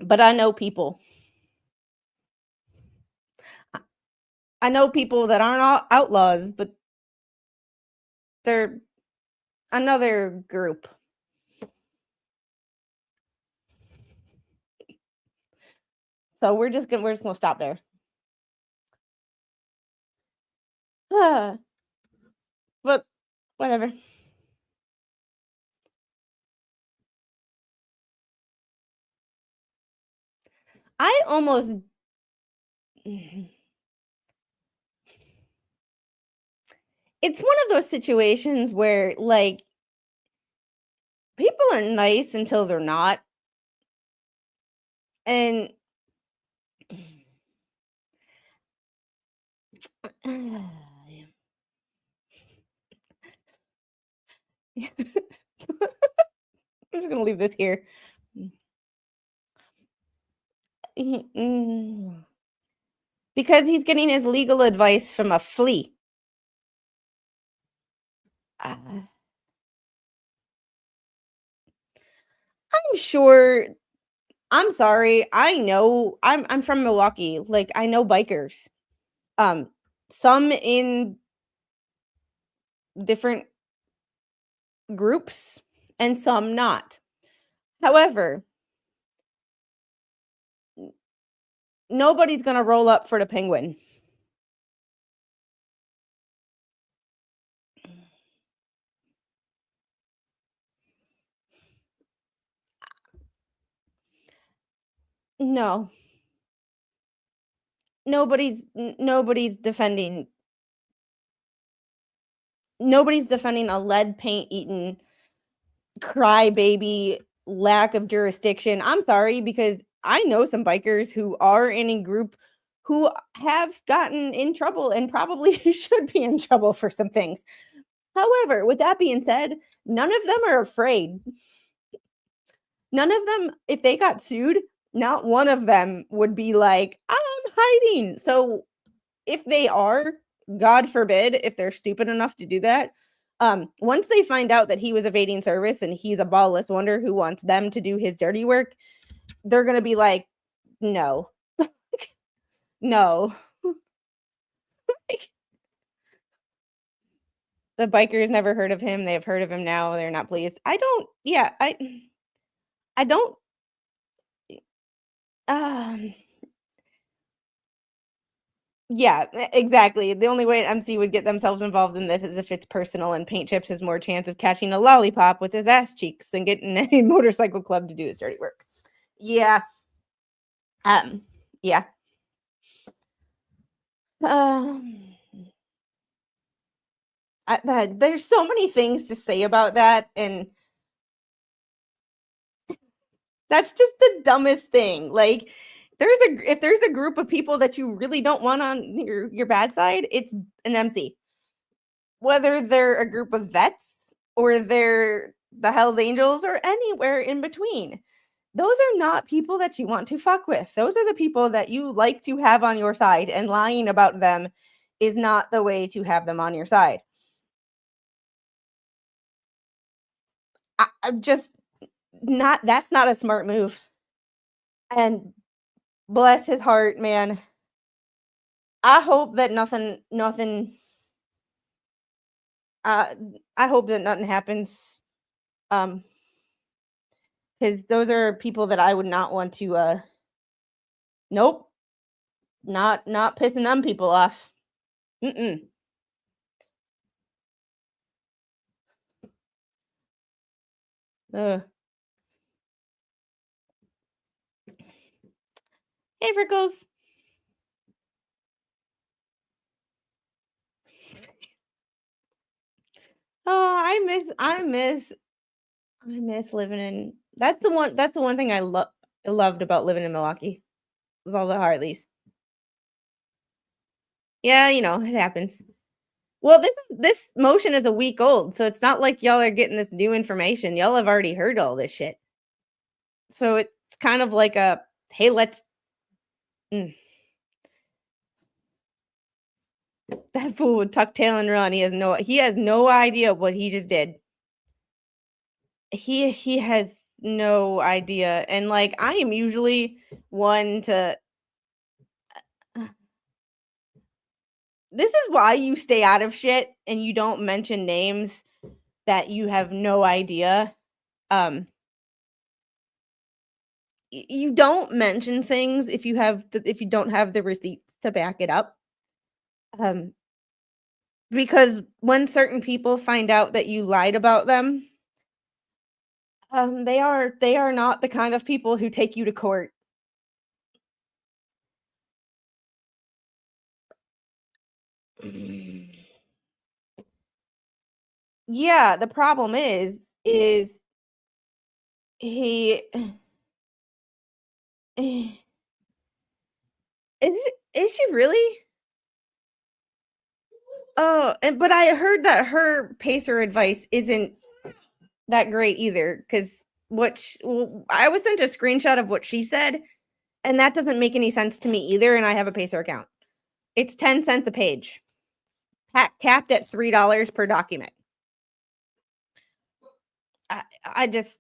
But I know people. I know people that aren't outlaws, but they're another group. So we're just gonna stop there. But whatever. I almost it's one of those situations where like people are nice until they're not. And I'm just gonna leave this here. Mm. Because he's getting his legal advice from a flea. I'm sure. I'm sorry. I know. I'm from Milwaukee. Like I know bikers. Um, some in different groups and some not. However, nobody's gonna roll up for the penguin. No, nobody's defending. Nobody's defending a lead paint eaten crybaby lack of jurisdiction. I'm sorry because I know some bikers who are in a group who have gotten in trouble and probably should be in trouble for some things. However, with that being said, none of them are afraid. None of them, if they got sued, not one of them would be like, I'm hiding. So if they are, God forbid, if they're stupid enough to do that, once they find out that he was evading service and he's a ballless wonder who wants them to do his dirty work, they're gonna be like, no, no. The bikers never heard of him. They have heard of him now. They're not pleased. I don't. Yeah, I don't. Um. Yeah, exactly. The only way an MC would get themselves involved in this is if it's personal, and Paint Chips has more chance of catching a lollipop with his ass cheeks than getting a motorcycle club to do his dirty work. Yeah. Um. Yeah. Um. There's so many things to say about that, and that's just the dumbest thing. Like, if there's a group of people that you really don't want on your bad side, it's an MC. Whether they're a group of vets or they're the Hells Angels or anywhere in between. Those are not people that you want to fuck with. Those are the people that you like to have on your side, and lying about them is not the way to have them on your side. I'm just not, that's not a smart move. And bless his heart, man. I hope that nothing uh I hope that nothing happens. Um because those are people that I would not want to nope, not pissing them people off. Mm-mm. Ugh. Hey, Rickles. Oh, I miss living in, that's the one thing I loved about living in Milwaukee, was all the Harleys. Yeah, it happens. Well, this motion is a week old, so it's not like y'all are getting this new information. Y'all have already heard all this shit. So it's kind of like a, hey, let's mm, that fool would tuck tail and run. He has no idea what he just did. He has no idea. And like I am usually one to this is why you stay out of shit and you don't mention names that you have no idea. Um you don't mention things if you don't have the receipts to back it up. Um because when certain people find out that you lied about them, they are not the kind of people who take you to court. Yeah, the problem is he is she really? Oh, but I heard that her pacer advice isn't that great either, because I was sent a screenshot of what she said, and that doesn't make any sense to me either, and I have a pacer account. It's 10 cents a page, capped at $3 per document. I just,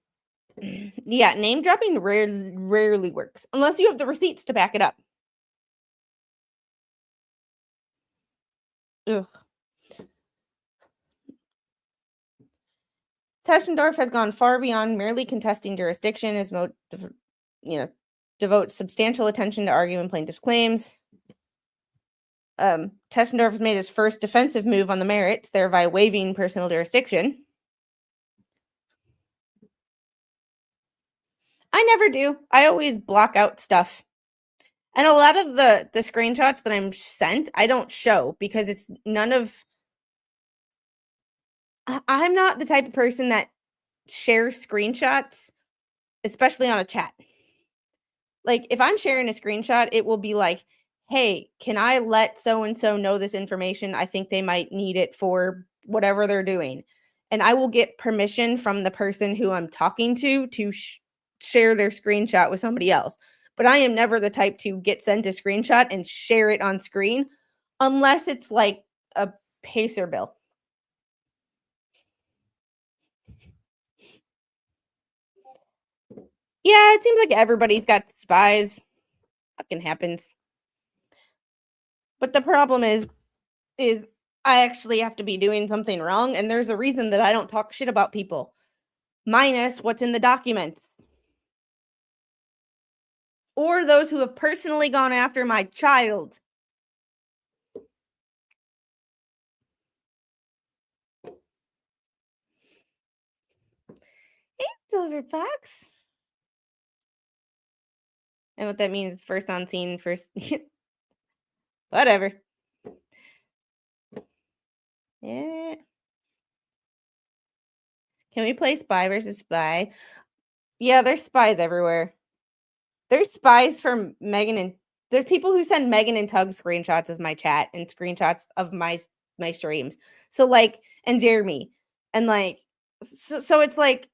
yeah, name dropping rarely works unless you have the receipts to back it up. Ugh. Teschendorf has gone far beyond merely contesting jurisdiction, devotes substantial attention to arguing plaintiff's claims. Teschendorf has made his first defensive move on the merits, thereby waiving personal jurisdiction. I never do. I always block out stuff. And a lot of the screenshots that I'm sent, I don't show because it's none of... I'm not the type of person that shares screenshots, especially on a chat. Like, if I'm sharing a screenshot, it will be like, hey, can I let so-and-so know this information? I think they might need it for whatever they're doing. And I will get permission from the person who I'm talking to share their screenshot with somebody else. But I am never the type to get sent a screenshot and share it on screen unless it's like a pacer bill. Yeah, it seems like everybody's got spies. Fucking happens. But the problem is I actually have to be doing something wrong, and there's a reason that I don't talk shit about people. Minus what's in the documents. Or those who have personally gone after my child. Hey, Silverfox. And what that means is first on scene, first... Whatever. Yeah. Can we play spy versus spy? Yeah, there's spies everywhere. There's spies from Megan and... There's people who send Megan and Tug screenshots of my chat and screenshots of my streams. So, like, and Jeremy. And, like, so it's like,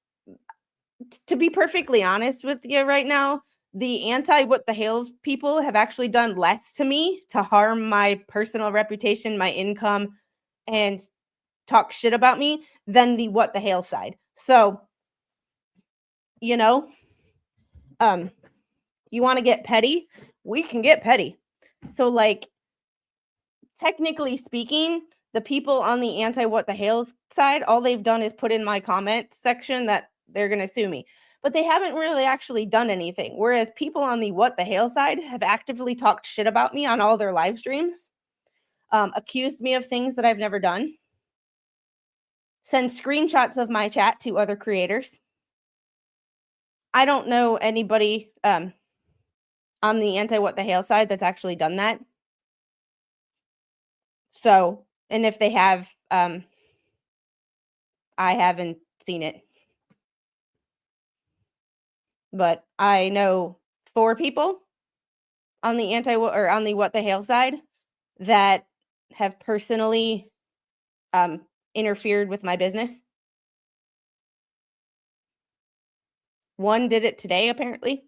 to be perfectly honest with you right now, the what the Hales people have actually done less to me to harm my personal reputation, my income, and talk shit about me than the what the Hales side. So, you know, you want to get petty? We can get petty. So, like, technically speaking, the people on the what the Hales side, all they've done is put in my comment section that they're going to sue me. But they haven't really actually done anything. Whereas people on the what the Hale side have actively talked shit about me on all their live streams, accused me of things that I've never done, send screenshots of my chat to other creators. I don't know anybody on the what the Hale side that's actually done that. So, and if they have, I haven't seen it. But I know 4 people on the on the what the Hale side that have personally interfered with my business. One did it today, apparently.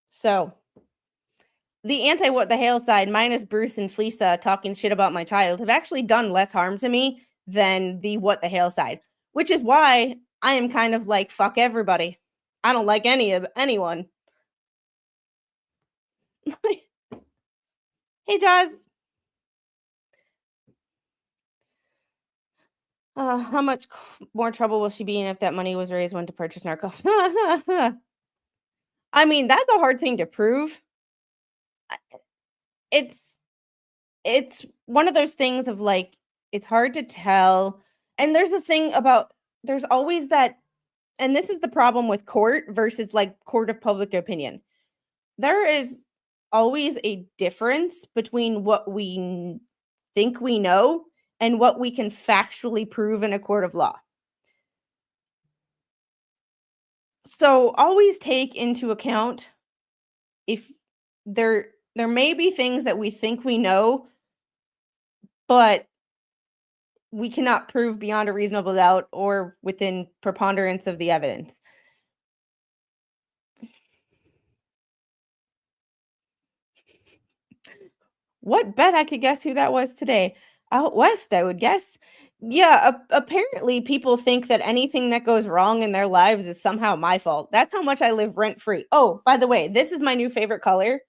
So, the what the Hale side, minus Bruce and Fleesa talking shit about my child, have actually done less harm to me than the what the Hale side, which is why I am kind of like, fuck everybody. I don't like anyone. Hey, Joz. How much more trouble will she be in if that money was raised when to purchase narco? I mean, that's a hard thing to prove. It's one of those things of like, it's hard to tell. And there's a thing about, there's always that, and this is the problem with court versus like court of public opinion. There is always a difference between what we think we know and what we can factually prove in a court of law. So always take into account if There may be things that we think we know, but we cannot prove beyond a reasonable doubt or within preponderance of the evidence. What bet I could guess who that was today? Out west, I would guess. Yeah, apparently people think that anything that goes wrong in their lives is somehow my fault. That's how much I live rent free. Oh, by the way, this is my new favorite color.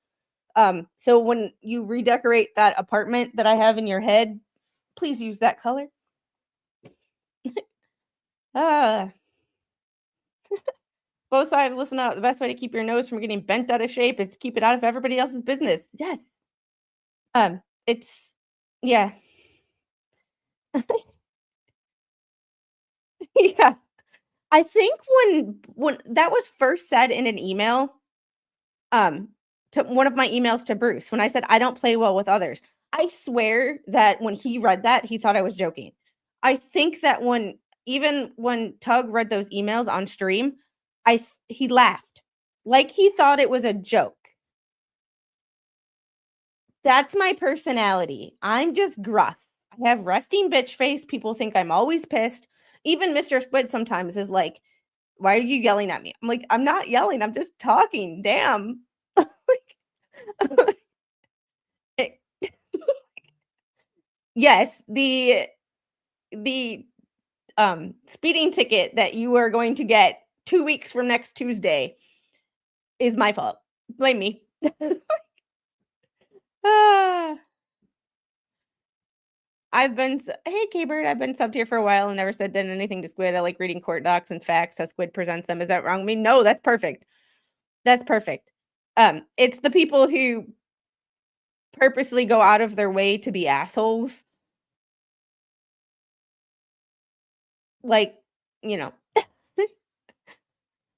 So when you redecorate that apartment that I have in your head, please use that color. Ah, both sides listen out. The best way to keep your nose from getting bent out of shape is to keep it out of everybody else's business. Yes. It's yeah. Yeah. I think when that was first said in an email, um, to one of my emails to Bruce, when I said, "I don't play well with others." I swear that when he read that, he thought I was joking. I think that even when Tug read those emails on stream, he laughed, like he thought it was a joke. That's my personality. I'm just gruff. I have resting bitch face. People think I'm always pissed. Even Mr. Squid sometimes is like, "Why are you yelling at me?" I'm like, "I'm not yelling. I'm just talking. Damn." Like, yes, the speeding ticket that you are going to get 2 weeks from next Tuesday is my fault. Blame me. Ah. Hey, K-Bird, I've been subbed here for a while and never said done anything to Squid. I like reading court docs and facts as Squid presents them. Is that wrong with me? No, that's perfect. That's perfect. It's the people who purposely go out of their way to be assholes. Like, you know,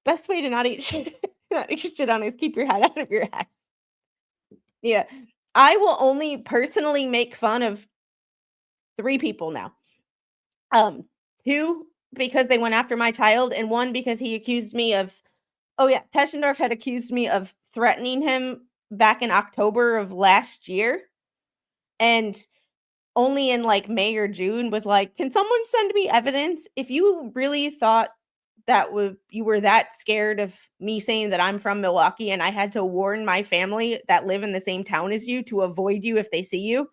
best way to not eat shit, not eat shit on is keep your head out of your ass. Yeah. I will only personally make fun of 3 people now. 2 because they went after my child, and 1 because he accused me of oh, yeah, Teschendorf had accused me of threatening him back in October of last year, and only in, like, May or June was like, "Can someone send me evidence?" If you really thought you were that scared of me saying that I'm from Milwaukee and I had to warn my family that live in the same town as you to avoid you if they see you,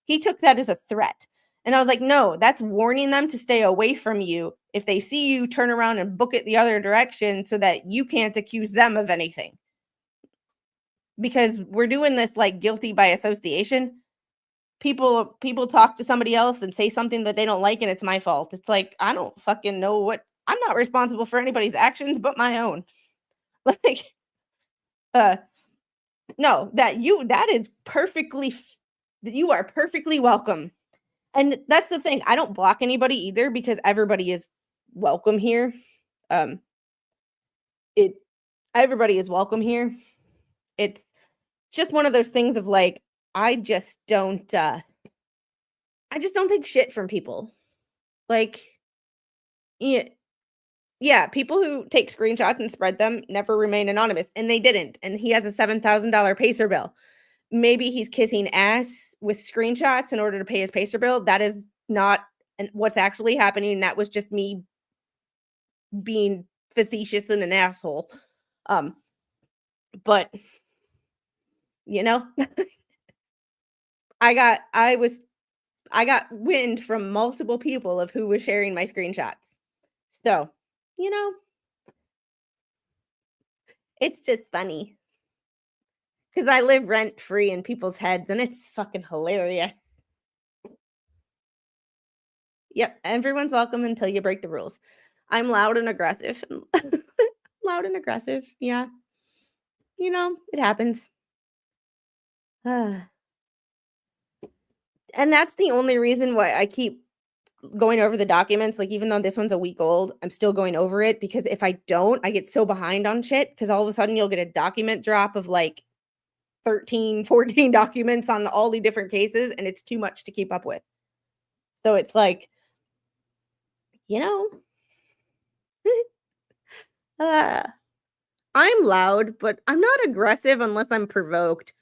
he took that as a threat. And I was like, "No, that's warning them to stay away from you. If they see you, turn around and book it the other direction so that you can't accuse them of anything." Because we're doing this like guilty by association. People talk to somebody else and say something that they don't like and it's my fault. It's like, I don't fucking know what I'm not responsible for anybody's actions but my own. Like, uh no, that is you are perfectly welcome. And that's the thing. I don't block anybody either because everybody is welcome here. Um it Everybody is welcome here. It's just one of those things of like I just don't take shit from people. Like yeah, yeah, people who take screenshots and spread them never remain anonymous and they didn't. And he has a $7,000 Pacer bill. Maybe he's kissing ass with screenshots in order to pay his Pacer bill. That is not what's actually happening. That was just me being facetious and an asshole. But you know, I got I was I got wind from multiple people of who was sharing my screenshots. So, you know, it's just funny because I live rent free in people's heads and it's fucking hilarious. Yep, everyone's welcome until you break the rules. I'm loud and aggressive. Loud and aggressive. Yeah. You know, it happens. And that's the only reason why I keep going over the documents. Like, even though this one's a week old, I'm still going over it because if I don't, I get so behind on shit because all of a sudden you'll get a document drop of like 13, 14 documents on all the different cases, and it's too much to keep up with. So it's like, you know, I'm loud, but I'm not aggressive unless I'm provoked.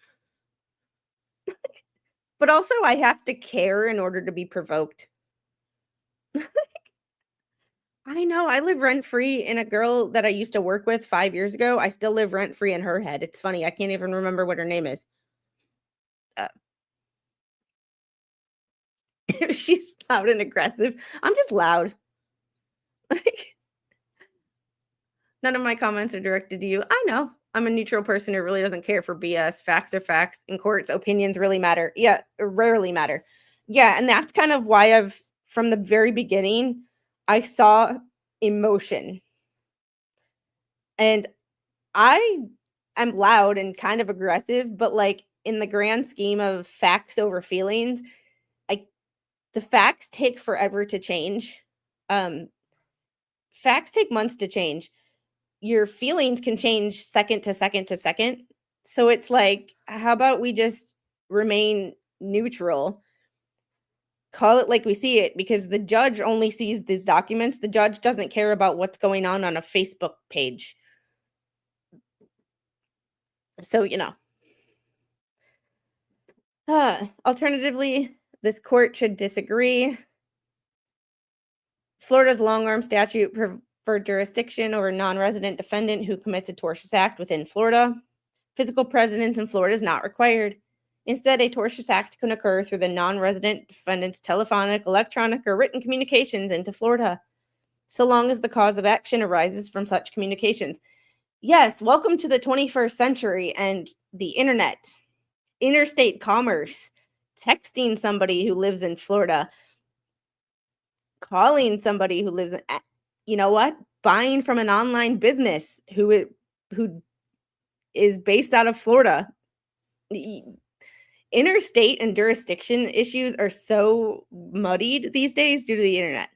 But also I have to care in order to be provoked. I know, I live rent-free in a girl that I used to work with 5 years ago, I still live rent-free in her head. It's funny, I can't even remember what her name is. Uh, she's loud and aggressive. I'm just loud. Like, none of my comments are directed to you. I know. I'm a neutral person who really doesn't care for BS. Facts are facts. In courts, opinions really matter. Yeah, rarely matter. Yeah, and that's kind of why from the very beginning, I saw emotion. And I am loud and kind of aggressive, but like in the grand scheme of facts over feelings, I the facts take forever to change. Um, Facts take months to change. Your feelings can change second to second to second. So it's like, how about we just remain neutral? Call it like we see it, because the judge only sees these documents. The judge doesn't care about what's going on a Facebook page. So, alternatively, this court should disagree. Florida's long-arm statute for jurisdiction over non-resident defendant who commits a tortious act within Florida. Physical presence in Florida is not required. Instead, a tortious act can occur through the non-resident defendant's telephonic, electronic, or written communications into Florida, so long as the cause of action arises from such communications. Yes, welcome to the 21st century and the internet, interstate commerce, texting somebody who lives in Florida, calling somebody who lives in, you know what? Buying from an online business who is based out of Florida. Interstate and jurisdiction issues are so muddied these days due to the internet.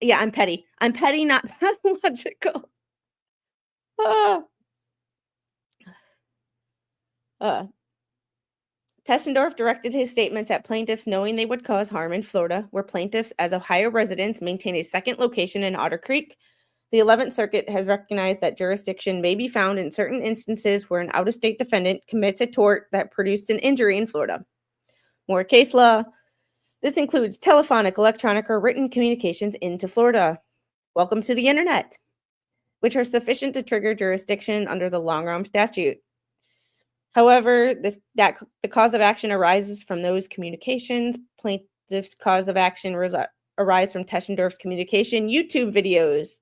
Yeah, I'm petty. I'm petty, not pathological. Ah. Teschendorf directed his statements at plaintiffs knowing they would cause harm in Florida, where plaintiffs as Ohio residents maintain a second location in Otter Creek. The 11th Circuit has recognized that jurisdiction may be found in certain instances where an out-of-state defendant commits a tort that produced an injury in Florida. More case law. This includes telephonic, electronic, or written communications into Florida. Welcome to the internet, which are sufficient to trigger jurisdiction under the long-arm statute. However, the cause of action arises from those communications. Plaintiff's cause of action arise from Teschendorf's communication YouTube videos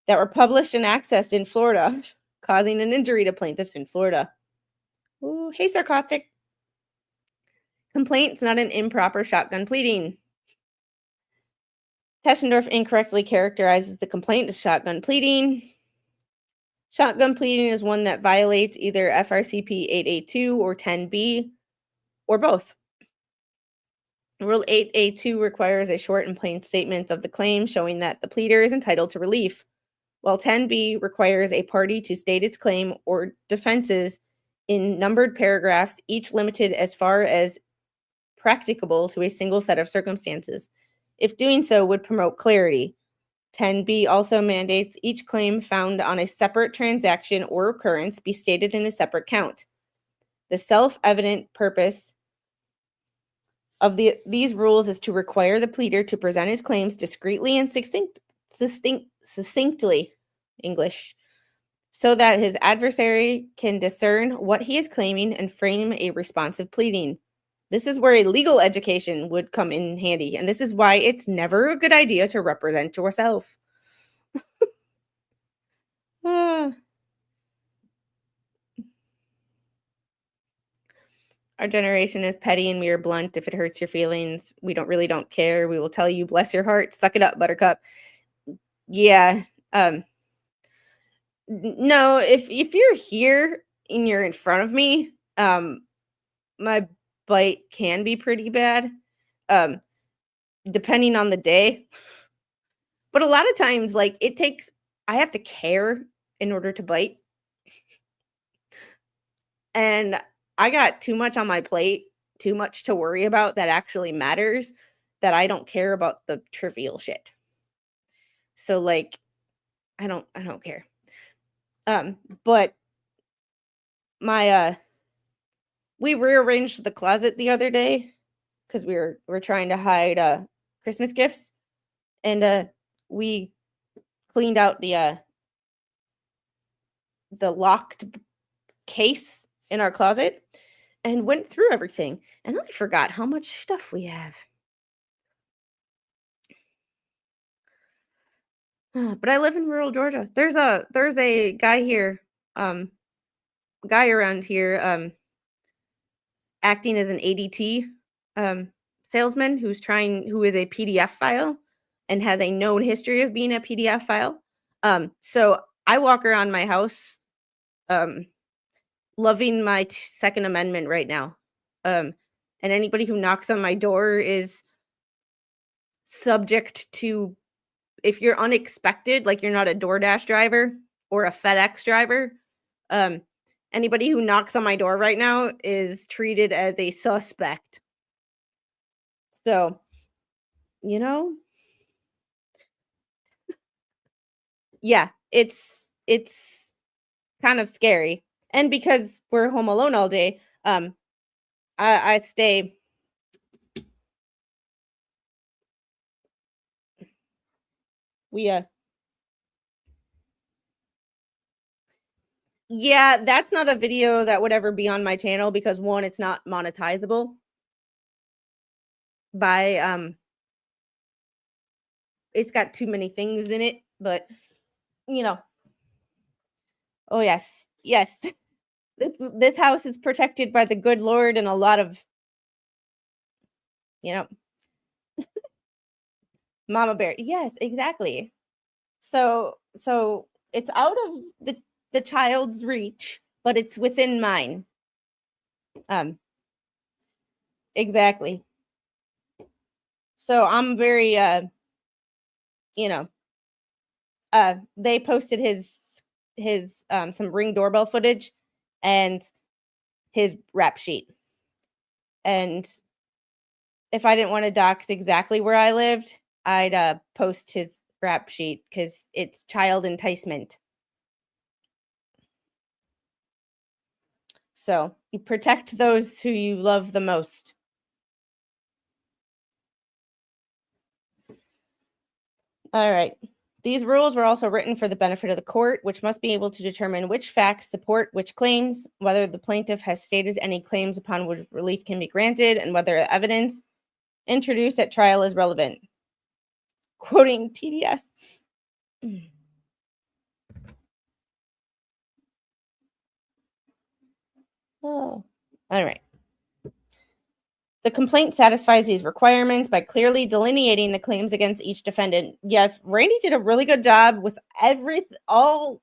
that were published and accessed in Florida, causing an injury to plaintiffs in Florida. Ooh, hey, sarcastic. Complaint's not an improper shotgun pleading. Teschendorf incorrectly characterizes the complaint as shotgun pleading. Shotgun pleading is one that violates either FRCP 8A2 or 10B, or both. Rule 8A2 requires a short and plain statement of the claim showing that the pleader is entitled to relief, while 10B requires a party to state its claim or defenses in numbered paragraphs, each limited as far as practicable to a single set of circumstances, if doing so would promote clarity. 10B also mandates each claim found on a separate transaction or occurrence be stated in a separate count. The self-evident purpose of these rules is to require the pleader to present his claims discreetly and succinctly, English, so that his adversary can discern what he is claiming and frame a responsive pleading. This is where a legal education would come in handy, and this is why it's never a good idea to represent yourself. Our generation is petty and we are blunt. If it hurts your feelings, we don't care. We will tell you, bless your heart, suck it up, buttercup. Yeah. No, if you're here and you're in front of me, my bite can be pretty bad, depending on the day. But a lot of times, like, I have to care in order to bite. And I got too much on my plate, too much to worry about that actually matters, that I don't care about the trivial shit. So, like, I don't care. But my we rearranged the closet the other day because we're trying to hide Christmas gifts, and we cleaned out the locked case in our closet and went through everything, and I forgot how much stuff we have. But I live in rural Georgia. There's a guy here, guy around here, acting as an ADT salesman who is a PDF file and has a known history of being a PDF file. So I walk around my house, loving my Second Amendment right now. And anybody who knocks on my door is subject to, if you're unexpected, like you're not a DoorDash driver or a FedEx driver, anybody who knocks on my door right now is treated as a suspect. So, you know, yeah, it's kind of scary. And because we're home alone all day, I stay. Yeah, that's not a video that would ever be on my channel because one, it's not monetizable by it's got too many things in it, but you know, oh yes, yes. This house is protected by the good Lord and a lot of, you know, mama bear. Yes, exactly. So it's out of the child's reach, but it's within mine. Exactly. So I'm very you know, they posted his some Ring doorbell footage and his rap sheet. And if I didn't want to dox exactly where I lived, I'd post his rap sheet because it's child enticement. So you protect those who you love the most. All right. These rules were also written for the benefit of the court, which must be able to determine which facts support which claims, whether the plaintiff has stated any claims upon which relief can be granted, and whether evidence introduced at trial is relevant. Quoting TDS. Oh, all right. The complaint satisfies these requirements by clearly delineating the claims against each defendant. Yes, Randy did a really good job with all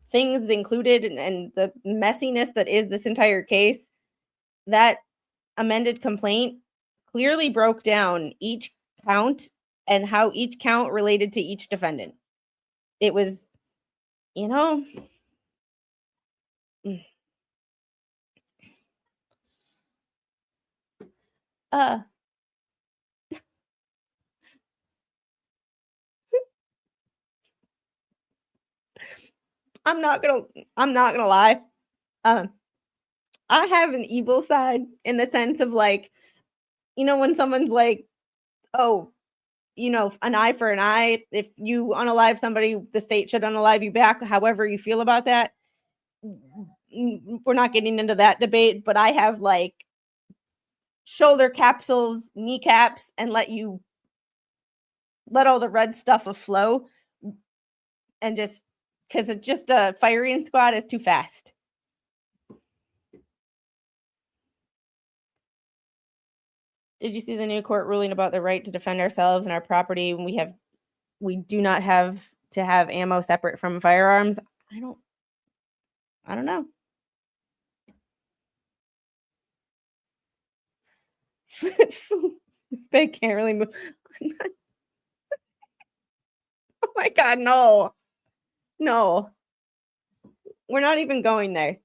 things included and the messiness that is this entire case. That amended complaint clearly broke down each count and how each count related to each defendant. It was, you know, uh I'm not gonna lie. Um I have an evil side in the sense of like, when someone's like, oh, an eye for an eye. If you unalive somebody, the state should unalive you back. However you feel about that, we're not getting into that debate. But I have like shoulder capsules, kneecaps, and let all the red stuff flow, and just because it's just a firing squad is too fast. Did you see the new court ruling about the right to defend ourselves and our property when we do not have to have ammo separate from firearms? I don't know. They can't really move. Oh my God, no. No. We're not even going there.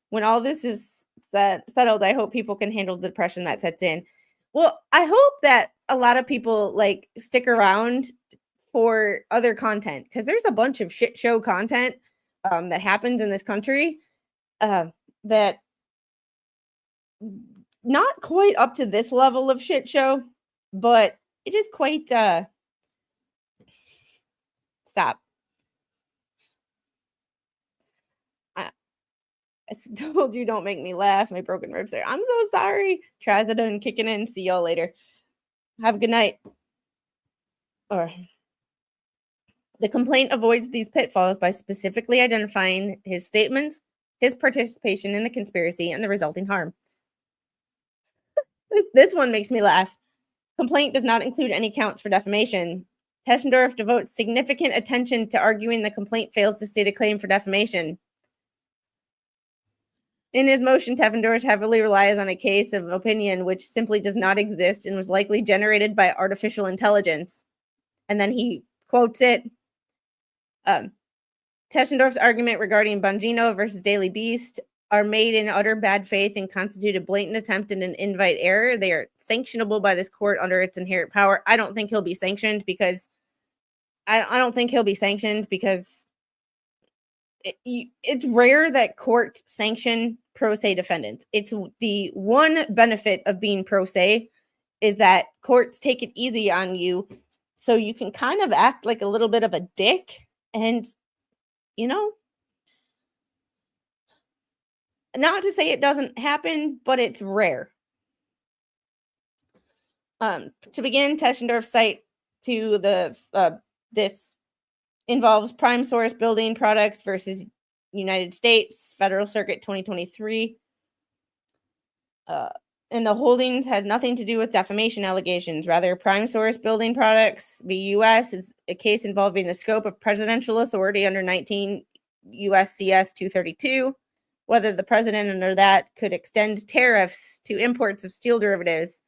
When all this is settled, I hope people can handle the depression that sets in. Well, I hope that a lot of people like stick around for other content because there's a bunch of shit show content that happens in this country that not quite up to this level of shit show, but it is quite stop. I told you don't make me laugh. My broken ribs there. I'm so sorry. Trazodone kicking in. See y'all later. Have a good night. Or the complaint avoids these pitfalls by specifically identifying his statements, his participation in the conspiracy, and the resulting harm. This one makes me laugh. Complaint does not include any counts for defamation. Teschendorf devotes significant attention to arguing the complaint fails to state a claim for defamation. In his motion, Teschendorf heavily relies on a case of opinion which simply does not exist and was likely generated by artificial intelligence. And then he quotes it. Teschendorf's argument regarding Bongino versus Daily Beast are made in utter bad faith and constitute a blatant attempt and an invite error. They are sanctionable by this court under its inherent power. I don't think he'll be sanctioned because it's rare that courts sanction pro se defendants. It's the one benefit of being pro se is that courts take it easy on you, so you can kind of act like a little bit of a dick, and not to say it doesn't happen, but it's rare. To begin, Teschendorf's cite to this involves Prime Source Building Products versus United States, Federal Circuit 2023. And the holdings had nothing to do with defamation allegations. Rather, Prime Source Building Products v. U.S. is a case involving the scope of presidential authority under 19 U.S.C.S. 232, whether the president under that could extend tariffs to imports of steel derivatives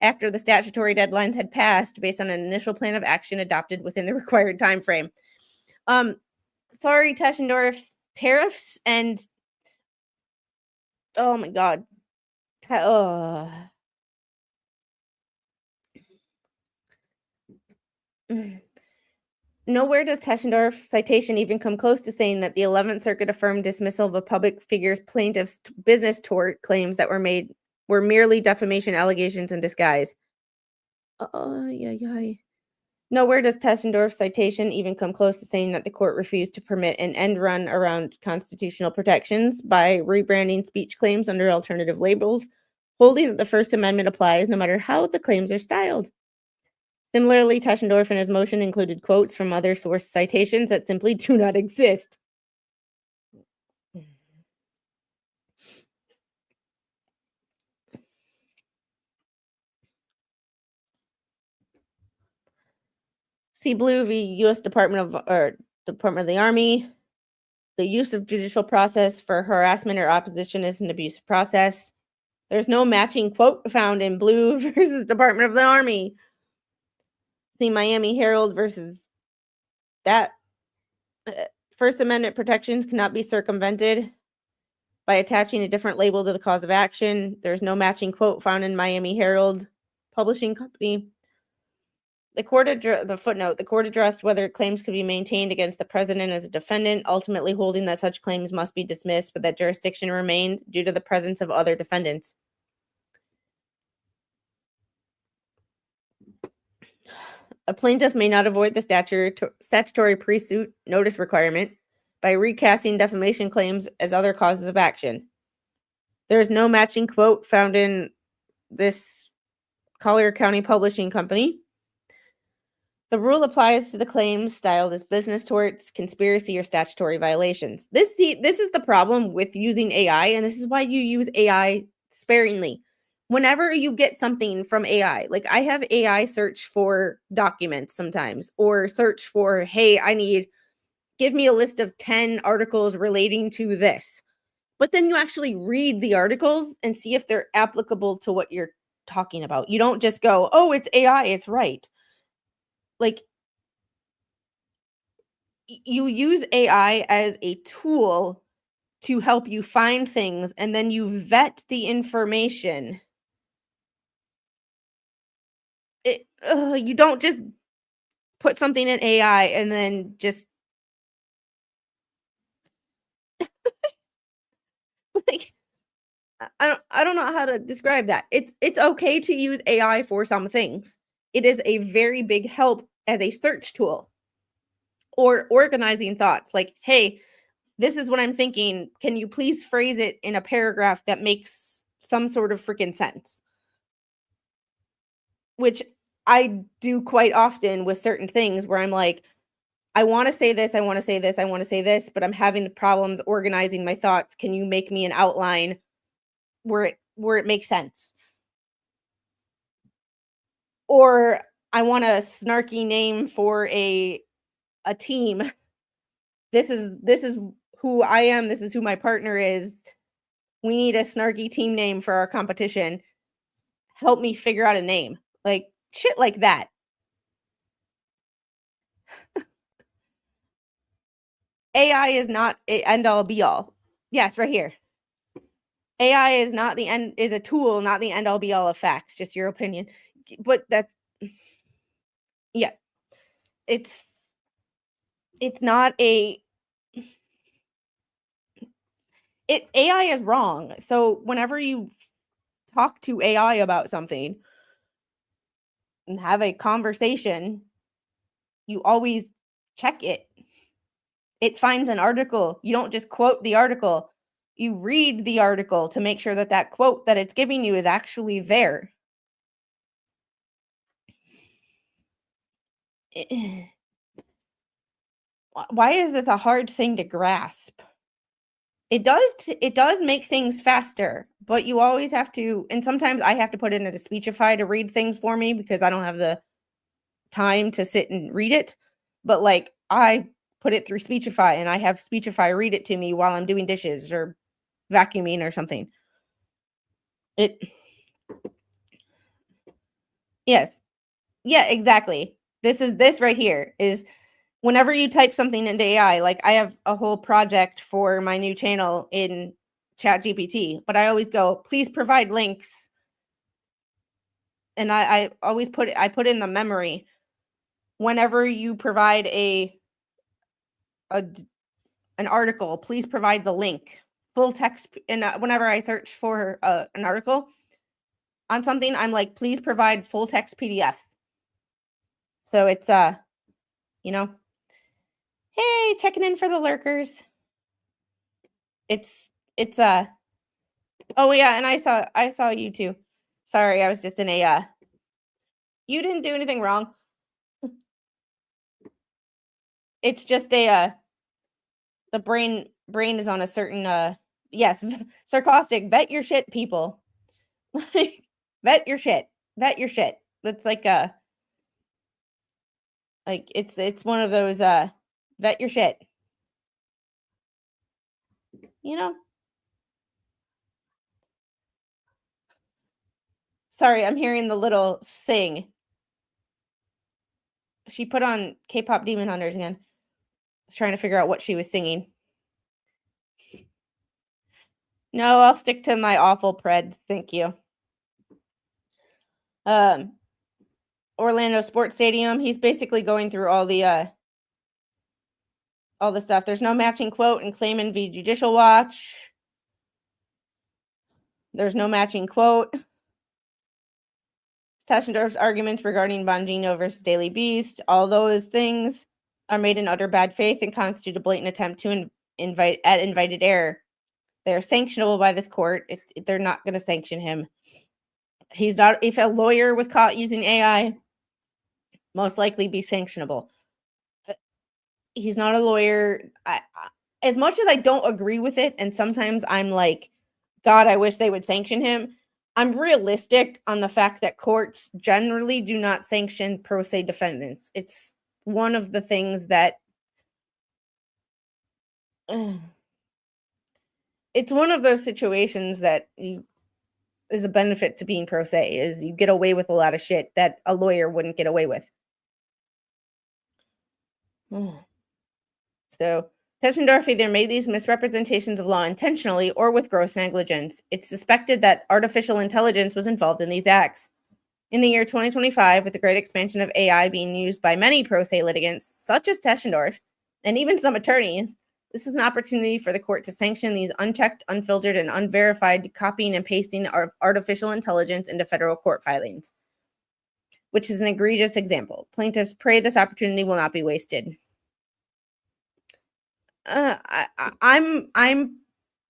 after the statutory deadlines had passed based on an initial plan of action adopted within the required time frame. Sorry, Teschendorf, tariffs and oh my god. Nowhere does Teschendorf's citation even come close to saying that the 11th Circuit affirmed dismissal of a public figure's plaintiff's business tort claims that were merely defamation allegations in disguise. Nowhere does Teschendorf's citation even come close to saying that the court refused to permit an end run around constitutional protections by rebranding speech claims under alternative labels, holding that the First Amendment applies no matter how the claims are styled. Similarly, Teschendorf in his motion included quotes from other source citations that simply do not exist. See Blue v. U.S. Department of the Army. The use of judicial process for harassment or opposition is an abusive process. There's no matching quote found in Blue versus Department of the Army. See Miami Herald versus that. First Amendment protections cannot be circumvented by attaching a different label to the cause of action. There's no matching quote found in Miami Herald Publishing Company. The court addressed whether claims could be maintained against the president as a defendant, ultimately holding that such claims must be dismissed, but that jurisdiction remained due to the presence of other defendants. A plaintiff may not avoid the statutory pre-suit notice requirement by recasting defamation claims as other causes of action. There is no matching quote found in this Collier County Publishing Company. The rule applies to the claims styled as business torts, conspiracy, or statutory violations. This is the problem with using AI, and this is why you use AI sparingly. Whenever you get something from AI, like I have AI search for documents sometimes, or search for, hey, give me a list of 10 articles relating to this. But then you actually read the articles and see if they're applicable to what you're talking about. You don't just go, oh, it's AI, it's right. Like, you use AI as a tool to help you find things, and then you vet the information. You don't just put something in AI and then just like I don't know how to describe that. It's okay to use AI for some things. It is a very big help as a search tool or organizing thoughts. Like, hey, this is what I'm thinking. Can you please phrase it in a paragraph that makes some sort of freaking sense? Which I do quite often with certain things where I'm like, I want to say this, I want to say this, I want to say this, but I'm having problems organizing my thoughts. Can you make me an outline where it makes sense? Or I want a snarky name for a team. This is who I am, this is who my partner is. We need a snarky team name for our competition. Help me figure out a name. Like shit like that. AI is not a end all be all. Yes, right here. AI is not the end, is a tool, not the end all be all of facts, just your opinion. But that's yeah. It's not a AI is wrong. So whenever you talk to AI about something and have a conversation, you always check it. It finds an article. You don't just quote the article. You read the article to make sure that that quote that it's giving you is actually there. Why is this a hard thing to grasp? It does make things faster, but you always have to, and sometimes I have to put it into Speechify to read things for me because I don't have the time to sit and read it. But like I put it through Speechify and I have Speechify read it to me while I'm doing dishes or vacuuming or something. Yes. Yeah, exactly. This right here is whenever you type something into AI, like I have a whole project for my new channel in ChatGPT, but I always go, please provide links. And I always put in the memory. Whenever you provide an article, please provide the link, full text. And whenever I search for an article on something, I'm like, please provide full text PDFs. So it's you know, hey, checking in for the lurkers. It's oh yeah, and I saw you too. Sorry, I was just in a you didn't do anything wrong. It's just a the brain is on a certain yes, sarcastic, vet your shit, people. Like vet your shit. Vet your shit. That's like it's one of those vet your shit. You know? Sorry, I'm hearing the little sing. She put on K-pop Demon Hunters again. I was trying to figure out what she was singing. No, I'll stick to my awful preds. Thank you. Orlando Sports Stadium. He's basically going through all the stuff. There's no matching quote in Clayman v. Judicial Watch. There's no matching quote. Taschendorf's arguments regarding Bongino versus Daily Beast, all those things are made in utter bad faith and constitute a blatant attempt to invited error. They're sanctionable by this court. They're not going to sanction him. He's not. If a lawyer was caught using AI, most likely be sanctionable. He's not a lawyer. As much as I don't agree with it, and sometimes I'm like, God, I wish they would sanction him. I'm realistic on the fact that courts generally do not sanction pro se defendants. It's one of the things that it's one of those situations that is a benefit to being pro se, is you get away with a lot of shit that a lawyer wouldn't get away with. So Teschendorf either made these misrepresentations of law intentionally or with gross negligence. It's suspected that artificial intelligence was involved in these acts. In the year 2025, with the great expansion of AI being used by many pro se litigants, such as Teschendorf, and even some attorneys, This is an opportunity for the court to sanction these unchecked, unfiltered, and unverified copying and pasting of artificial intelligence into federal court filings, which is an egregious example. Plaintiffs pray this opportunity will not be wasted. I'm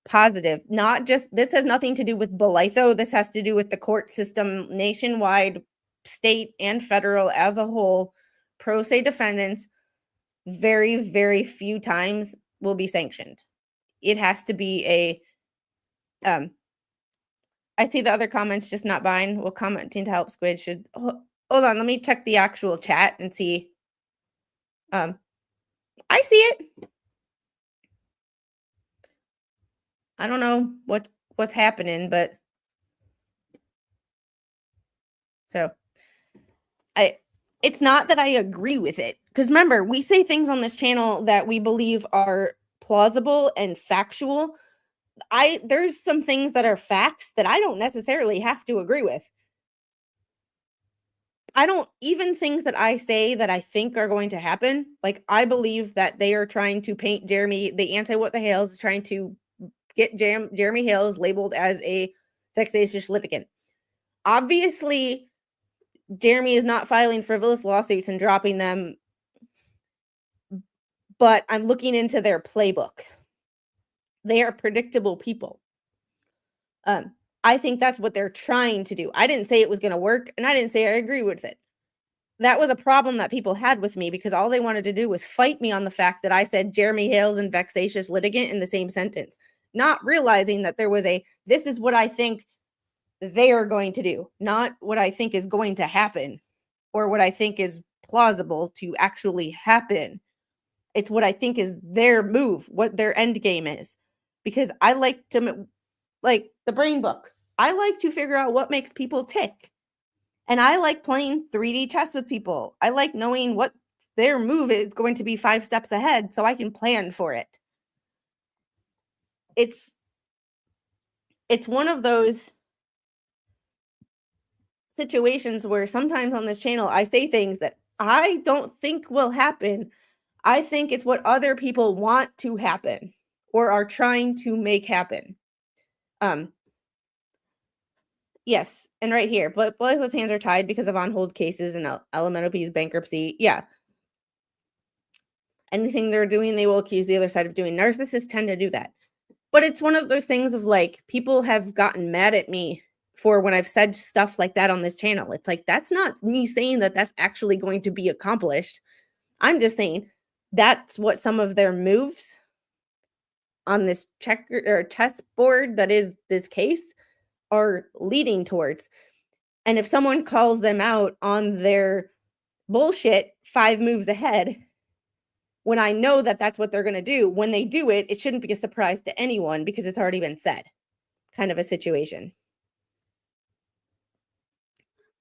positive. Not just this has nothing to do with Belitho. This has to do with the court system nationwide, state and federal as a whole. Pro se defendants very, very few times will be sanctioned. It has to be a I see the other comments, just not buying. Well, commenting to help Squid should hold on, let me check the actual chat and see. I see it. I don't know what's happening, but so it's not that I agree with it. Because remember, we say things on this channel that we believe are plausible and factual. There's some things that are facts that I don't necessarily have to agree with. I don't even things that I say that I think are going to happen. Like, I believe that they are trying to paint Jeremy, the anti-what the Hales is trying to get Jeremy Hales labeled as a vexatious litigant. Obviously, Jeremy is not filing frivolous lawsuits and dropping them, but I'm looking into their playbook. They are predictable people. I think that's what they're trying to do. I didn't say it was going to work, and I didn't say I agree with it. That was a problem that people had with me because all they wanted to do was fight me on the fact that I said Jeremy Hales and vexatious litigant in the same sentence, not realizing that there was this is what I think they are going to do, not what I think is going to happen or what I think is plausible to actually happen. It's what I think is their move, what their end game is. Because I like to, like the brain book, I like to figure out what makes people tick. And I like playing 3D chess with people. I like knowing what their move is going to be 5 steps ahead so I can plan for it. It's one of those situations where sometimes on this channel I say things that I don't think will happen. I think it's what other people want to happen or are trying to make happen. Yes, and right here, but Belitho's hands are tied because of on-hold cases and LMNOP's bankruptcy. Yeah. Anything they're doing, they will accuse the other side of doing. Narcissists tend to do that. But it's one of those things of like, people have gotten mad at me for when I've said stuff like that on this channel. It's like, that's not me saying that that's actually going to be accomplished. I'm just saying that's what some of their moves on this checker or chessboard that is this case are leading towards. And if someone calls them out on their bullshit 5 moves ahead, when I know that that's what they're going to do, when they do it, it shouldn't be a surprise to anyone because it's already been said, kind of a situation.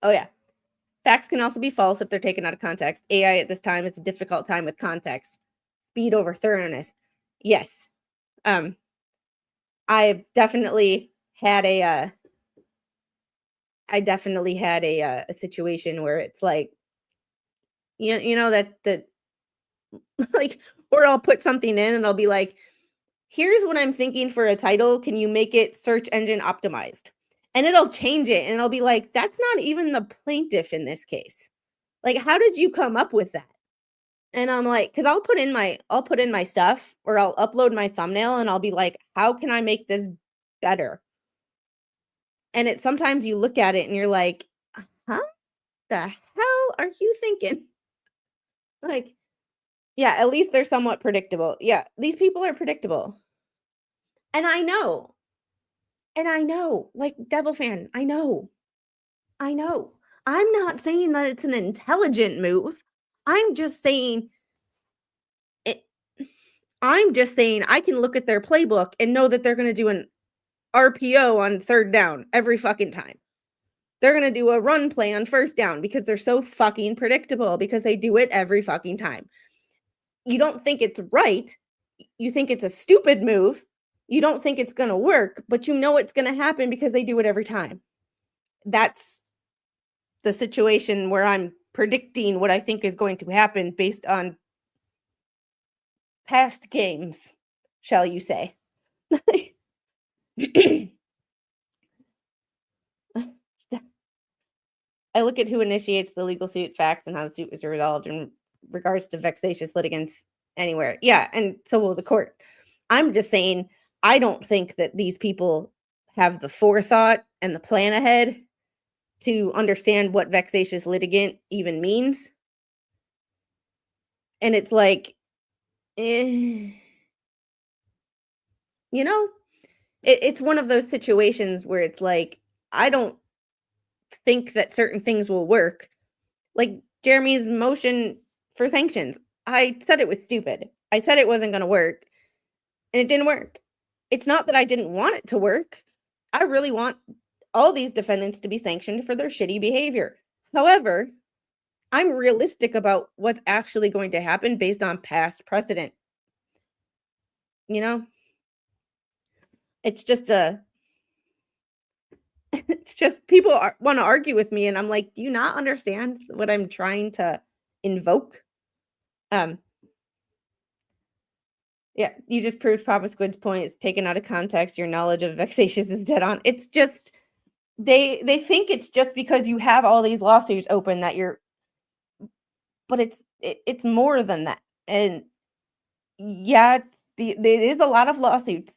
Oh yeah. Facts can also be false if they're taken out of context. AI at this time, it's a difficult time with context. Speed over thoroughness. Yes. I've definitely had a situation where it's like, you know, that like, or I'll put something in and I'll be like, here's what I'm thinking for a title. Can you make it search engine optimized? And it'll change it. And I'll be like, that's not even the plaintiff in this case. Like, how did you come up with that? And I'm like, because I'll put in my stuff or I'll upload my thumbnail and I'll be like, how can I make this better? And it sometimes you look at it and you're like, huh? The hell are you thinking? Like, yeah, at least they're somewhat predictable. Yeah, these people are predictable. And I know, like Devil Fan, I know. I'm not saying that it's an intelligent move. I'm just saying I can look at their playbook and know that they're going to do an RPO on 3rd down every fucking time. They're going to do a run play on 1st down because they're so fucking predictable because they do it every fucking time. You don't think it's right. You think it's a stupid move. You don't think it's going to work, but you know it's going to happen because they do it every time. That's the situation where I'm predicting what I think is going to happen based on past games. shall you say. I look at who initiates the legal suit, facts, and how the suit was resolved in regards to vexatious litigants anywhere. Yeah, and so will the court. I'm just saying, I don't think that these people have the forethought and the plan ahead to understand what vexatious litigant even means. And it's like, you know, it's one of those situations where it's like, I don't think that certain things will work. Like Jeremy's motion for sanctions. I said it was stupid. I said it wasn't going to work, and it didn't work. It's not that I didn't want it to work. I really want all these defendants to be sanctioned for their shitty behavior. However, I'm realistic about what's actually going to happen based on past precedent. You know? It's just it's just people want to argue with me, and I'm like, do you not understand what I'm trying to invoke? Yeah, you just proved Papa Squid's point. It's taken out of context. Your knowledge of vexatious is dead on. It's just they think it's just because you have all these lawsuits open that you're, but it's more than that. And yeah, it is a lot of lawsuits.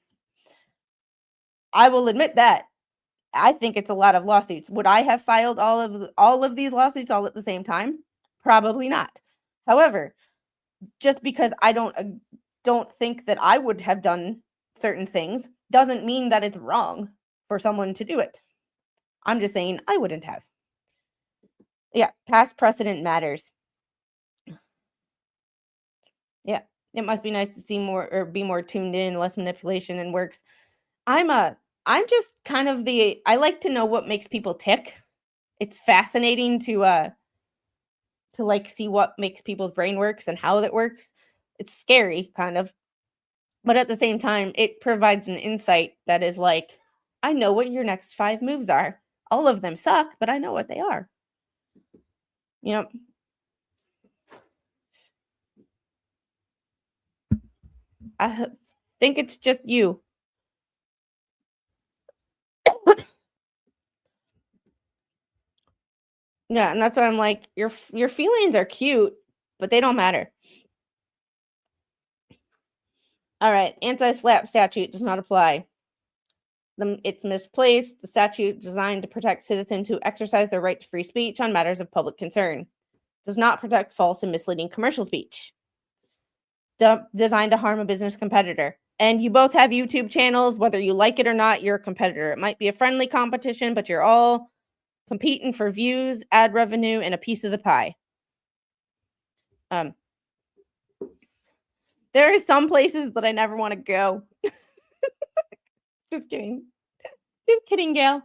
I will admit that. I think it's a lot of lawsuits. Would I have filed all of these lawsuits all at the same time? Probably not. However, just because I don't think that I would have done certain things doesn't mean that it's wrong for someone to do it. I'm just saying I wouldn't have. Yeah, past precedent matters. Yeah, it must be nice to see more or be more tuned in, less manipulation and works. I'm just kind of I like to know what makes people tick. It's fascinating to like see what makes people's brain works and how that works. It's scary kind of. But at the same time, it provides an insight that is like, I know what your next 5 moves are. All of them suck, but I know what they are. You know, I think it's just you. Yeah, and that's why I'm like, your feelings are cute, but they don't matter. All right, anti-slap statute does not apply. It's misplaced. The statute designed to protect citizens who exercise their right to free speech on matters of public concern. Does not protect false and misleading commercial speech. Designed to harm a business competitor. And you both have YouTube channels. Whether you like it or not, you're a competitor. It might be a friendly competition, but you're all competing for views, ad revenue, and a piece of the pie. There are some places that I never want to go. Just kidding. Just kidding, Gail.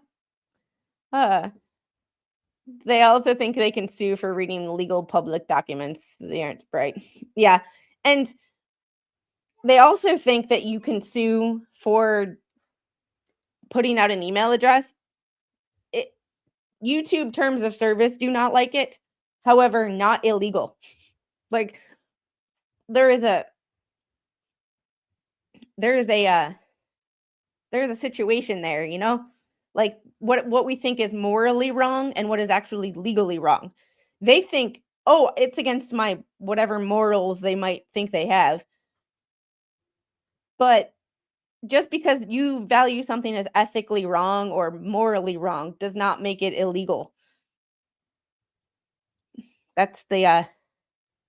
They also think they can sue for reading legal public documents. They aren't bright. Yeah. And they also think that you can sue for putting out an email address. YouTube terms of service do not like it. However, not illegal. Like there's a situation there, you know? Like what we think is morally wrong and what is actually legally wrong. They think, "Oh, it's against my whatever morals they might think they have." But just because you value something as ethically wrong or morally wrong does not make it illegal. That's the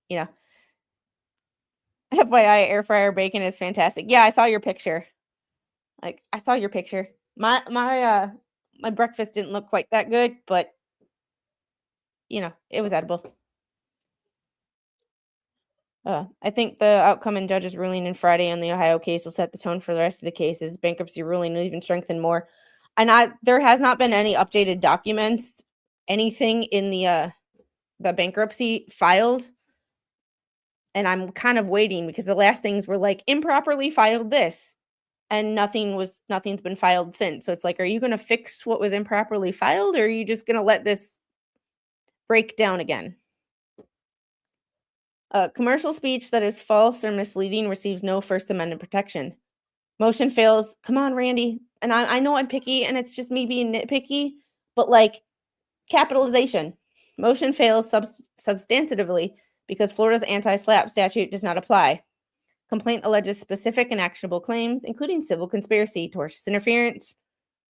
you know, FYI, air fryer bacon is fantastic. Yeah, I saw your picture. Like I saw your picture. My breakfast didn't look quite that good, but you know, it was edible. I think the outcome in judge's ruling in Friday on the Ohio case will set the tone for the rest of the cases. Bankruptcy ruling will even strengthen more. And there has not been any updated documents, anything in the bankruptcy filed. And I'm kind of waiting because the last things were like improperly filed this, and nothing's been filed since. So it's like, are you going to fix what was improperly filed, or are you just going to let this break down again? Commercial speech that is false or misleading receives no First Amendment protection. Motion fails. Come on, Randy. And I know I'm picky and it's just me being nitpicky, but like capitalization. Motion fails substantively because Florida's anti-SLAPP statute does not apply. Complaint alleges specific and actionable claims, including civil conspiracy, tortious interference,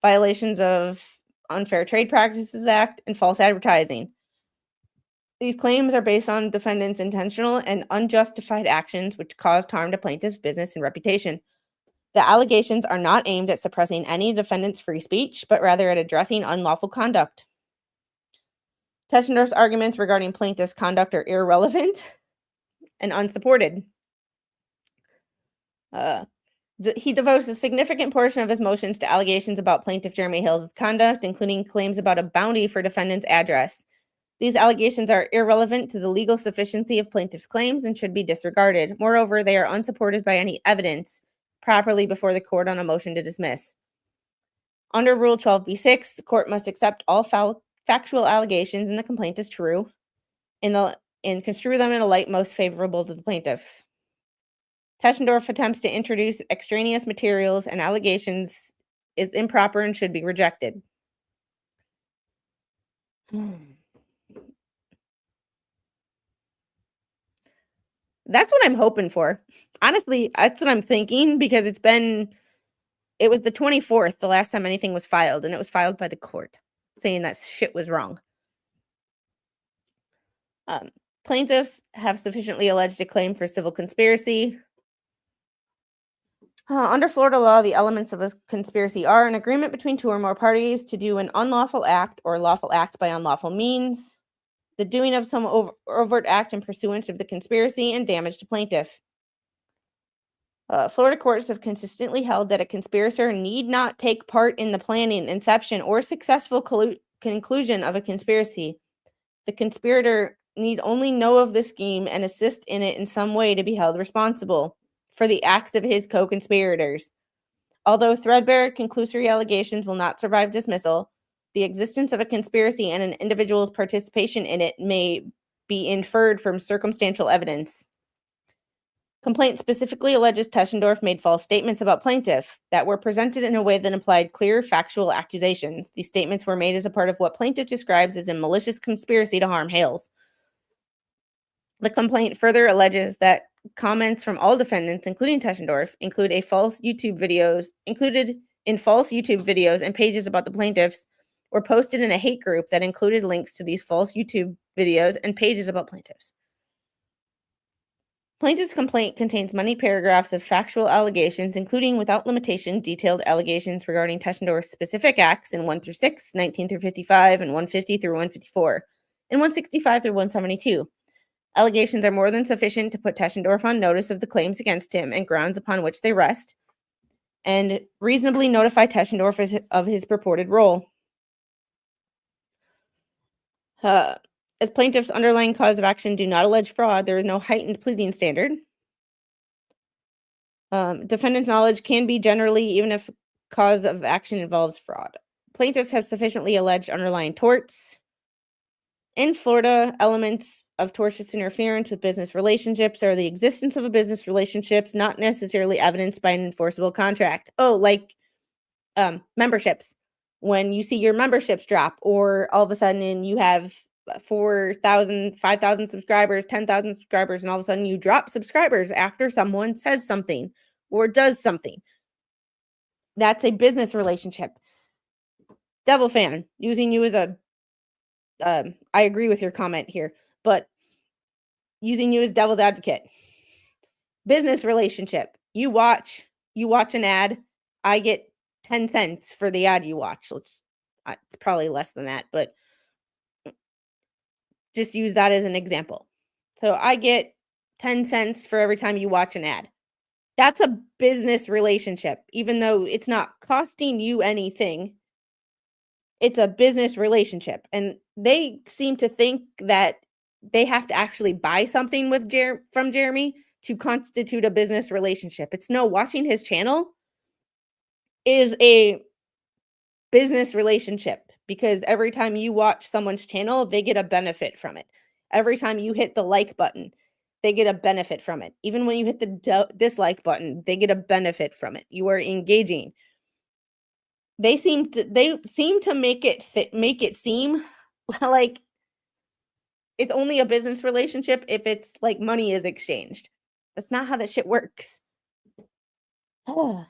violations of Unfair Trade Practices Act, and false advertising. These claims are based on defendants' intentional and unjustified actions which caused harm to plaintiffs' business and reputation. The allegations are not aimed at suppressing any defendant's free speech, but rather at addressing unlawful conduct. Teschendorf's arguments regarding plaintiff's conduct are irrelevant and unsupported. He devotes a significant portion of his motions to allegations about plaintiff Jeremy Hales' conduct, including claims about a bounty for defendant's address. These allegations are irrelevant to the legal sufficiency of plaintiff's claims and should be disregarded. Moreover, they are unsupported by any evidence properly before the court on a motion to dismiss. Under Rule 12b-6, the court must accept all factual allegations in the complaint as true and construe them in a light most favorable to the plaintiff. Teschendorf attempts to introduce extraneous materials and allegations is improper and should be rejected. That's what I'm hoping for. Honestly, that's what I'm thinking because it was the 24th, the last time anything was filed, and it was filed by the court saying that shit was wrong. Plaintiffs have sufficiently alleged a claim for civil conspiracy. Under Florida law, the elements of a conspiracy are an agreement between two or more parties to do an unlawful act or lawful act by unlawful means, the doing of some overt act in pursuance of the conspiracy, and damage to plaintiff. Florida courts have consistently held that a conspirator need not take part in the planning, inception, or successful conclusion of a conspiracy. The conspirator need only know of the scheme and assist in it in some way to be held responsible for the acts of his co-conspirators. Although threadbare conclusory allegations will not survive dismissal, the existence of a conspiracy and an individual's participation in it may be inferred from circumstantial evidence. Complaint specifically alleges Teschendorf made false statements about plaintiff that were presented in a way that implied clear factual accusations. These statements were made as a part of what plaintiff describes as a malicious conspiracy to harm Hales. The complaint further alleges that comments from all defendants, including Teschendorf, included in false YouTube videos and pages about the plaintiffs were posted in a hate group that included links to these false YouTube videos and pages about plaintiffs. Plaintiff's complaint contains many paragraphs of factual allegations, including without limitation detailed allegations regarding Teschendorf's specific acts in 1 through 6, 19 through 55, and 150 through 154, and 165 through 172. Allegations are more than sufficient to put Teschendorf on notice of the claims against him and grounds upon which they rest, and reasonably notify Teschendorf of his purported role. As plaintiff's underlying cause of action do not allege fraud, there is no heightened pleading standard. Defendant's knowledge can be generally, even if cause of action involves fraud. Plaintiffs have sufficiently alleged underlying torts. In Florida, elements of tortious interference with business relationships are the existence of a business relationships, not necessarily evidenced by an enforceable contract. Oh, like memberships. When you see your memberships drop, or all of a sudden you have 4,000, 5,000 subscribers, 10,000 subscribers, and all of a sudden you drop subscribers after someone says something or does something. That's a business relationship. Devil fan, using you as a I agree with your comment here, but using you as devil's advocate. Business relationship. You watch an ad, I get 10 cents for the ad you watch. It's probably less than that, but just use that as an example. So I get 10 cents for every time you watch an ad. That's a business relationship, even though it's not costing you anything. It's a business relationship, and they seem to think that they have to actually buy something from Jeremy to constitute a business relationship. It's no, watching his channel is a business relationship because every time you watch someone's channel, they get a benefit from it. Every time you hit the like button, they get a benefit from it. Even when you hit the dislike button, they get a benefit from it. You are engaging. They seem to make it seem like it's only a business relationship if it's like money is exchanged. That's not how that shit works. Ah.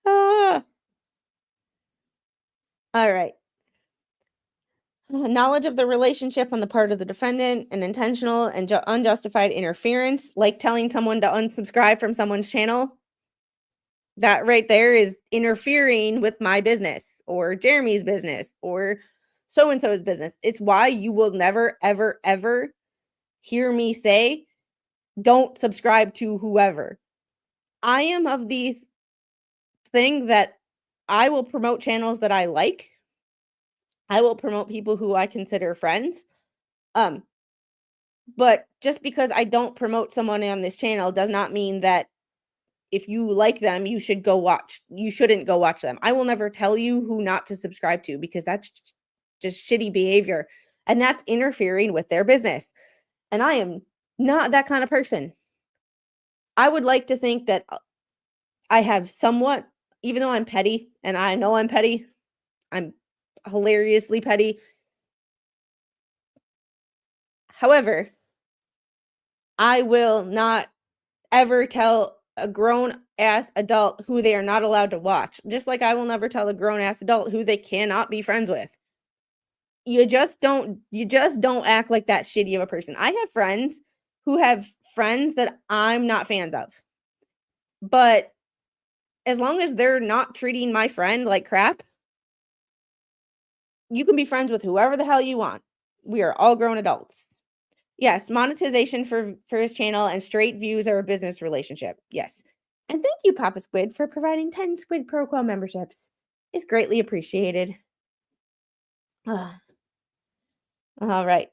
Ah. All right. Knowledge of the relationship on the part of the defendant and intentional and unjustified interference, like telling someone to unsubscribe from someone's channel. That right there is interfering with my business or Jeremy's business or so-and-so's business. It's why you will never, ever, ever hear me say, don't subscribe to whoever. I am of the thing that I will promote channels that I like. I will promote people who I consider friends. But just because I don't promote someone on this channel does not mean that if you like them, you shouldn't go watch them. I will never tell you who not to subscribe to because that's just shitty behavior. And that's interfering with their business. And I am not that kind of person. I would like to think that I have somewhat, even though I'm petty, and I know I'm petty, I'm hilariously petty. However, I will not ever tell a grown-ass adult who they are not allowed to watch, just like I will never tell a grown-ass adult who they cannot be friends with. You just don't act like that shitty of a person. I have friends who have friends that I'm not fans of. But as long as they're not treating my friend like crap, you can be friends with whoever the hell you want. We are all grown adults. Yes, monetization for his channel and straight views are a business relationship. Yes. And thank you, Papa Squid, for providing 10 Squid Pro Quo memberships. It's greatly appreciated. All right.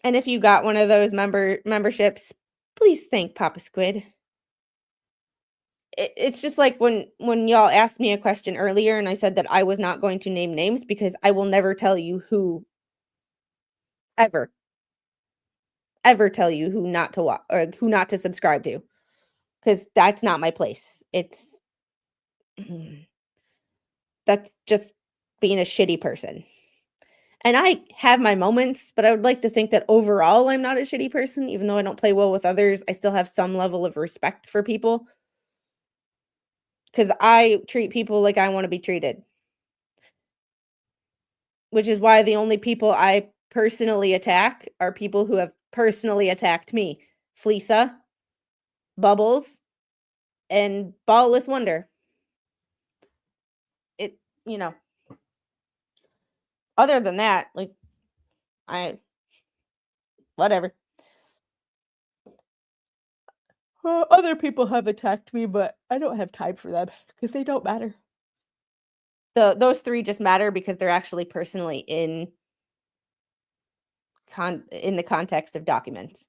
And if you got one of those memberships, please thank Papa Squid. It's just like when y'all asked me a question earlier and I said that I was not going to name names because I will never tell you who ever tell you who not to watch or who not to subscribe to, because that's not my place. It's that's just being a shitty person. And I have my moments, but I would like to think that overall I'm not a shitty person. Even though I don't play well with others, I still have some level of respect for people because I treat people like I want to be treated, which is why the only people I personally attack are people who have personally attacked me. Fleesa, Bubbles, and Ballless Wonder. You know, other than that, like, whatever. Other people have attacked me, but I don't have time for them because they don't matter. Those three just matter because they're actually personally in the context of documents.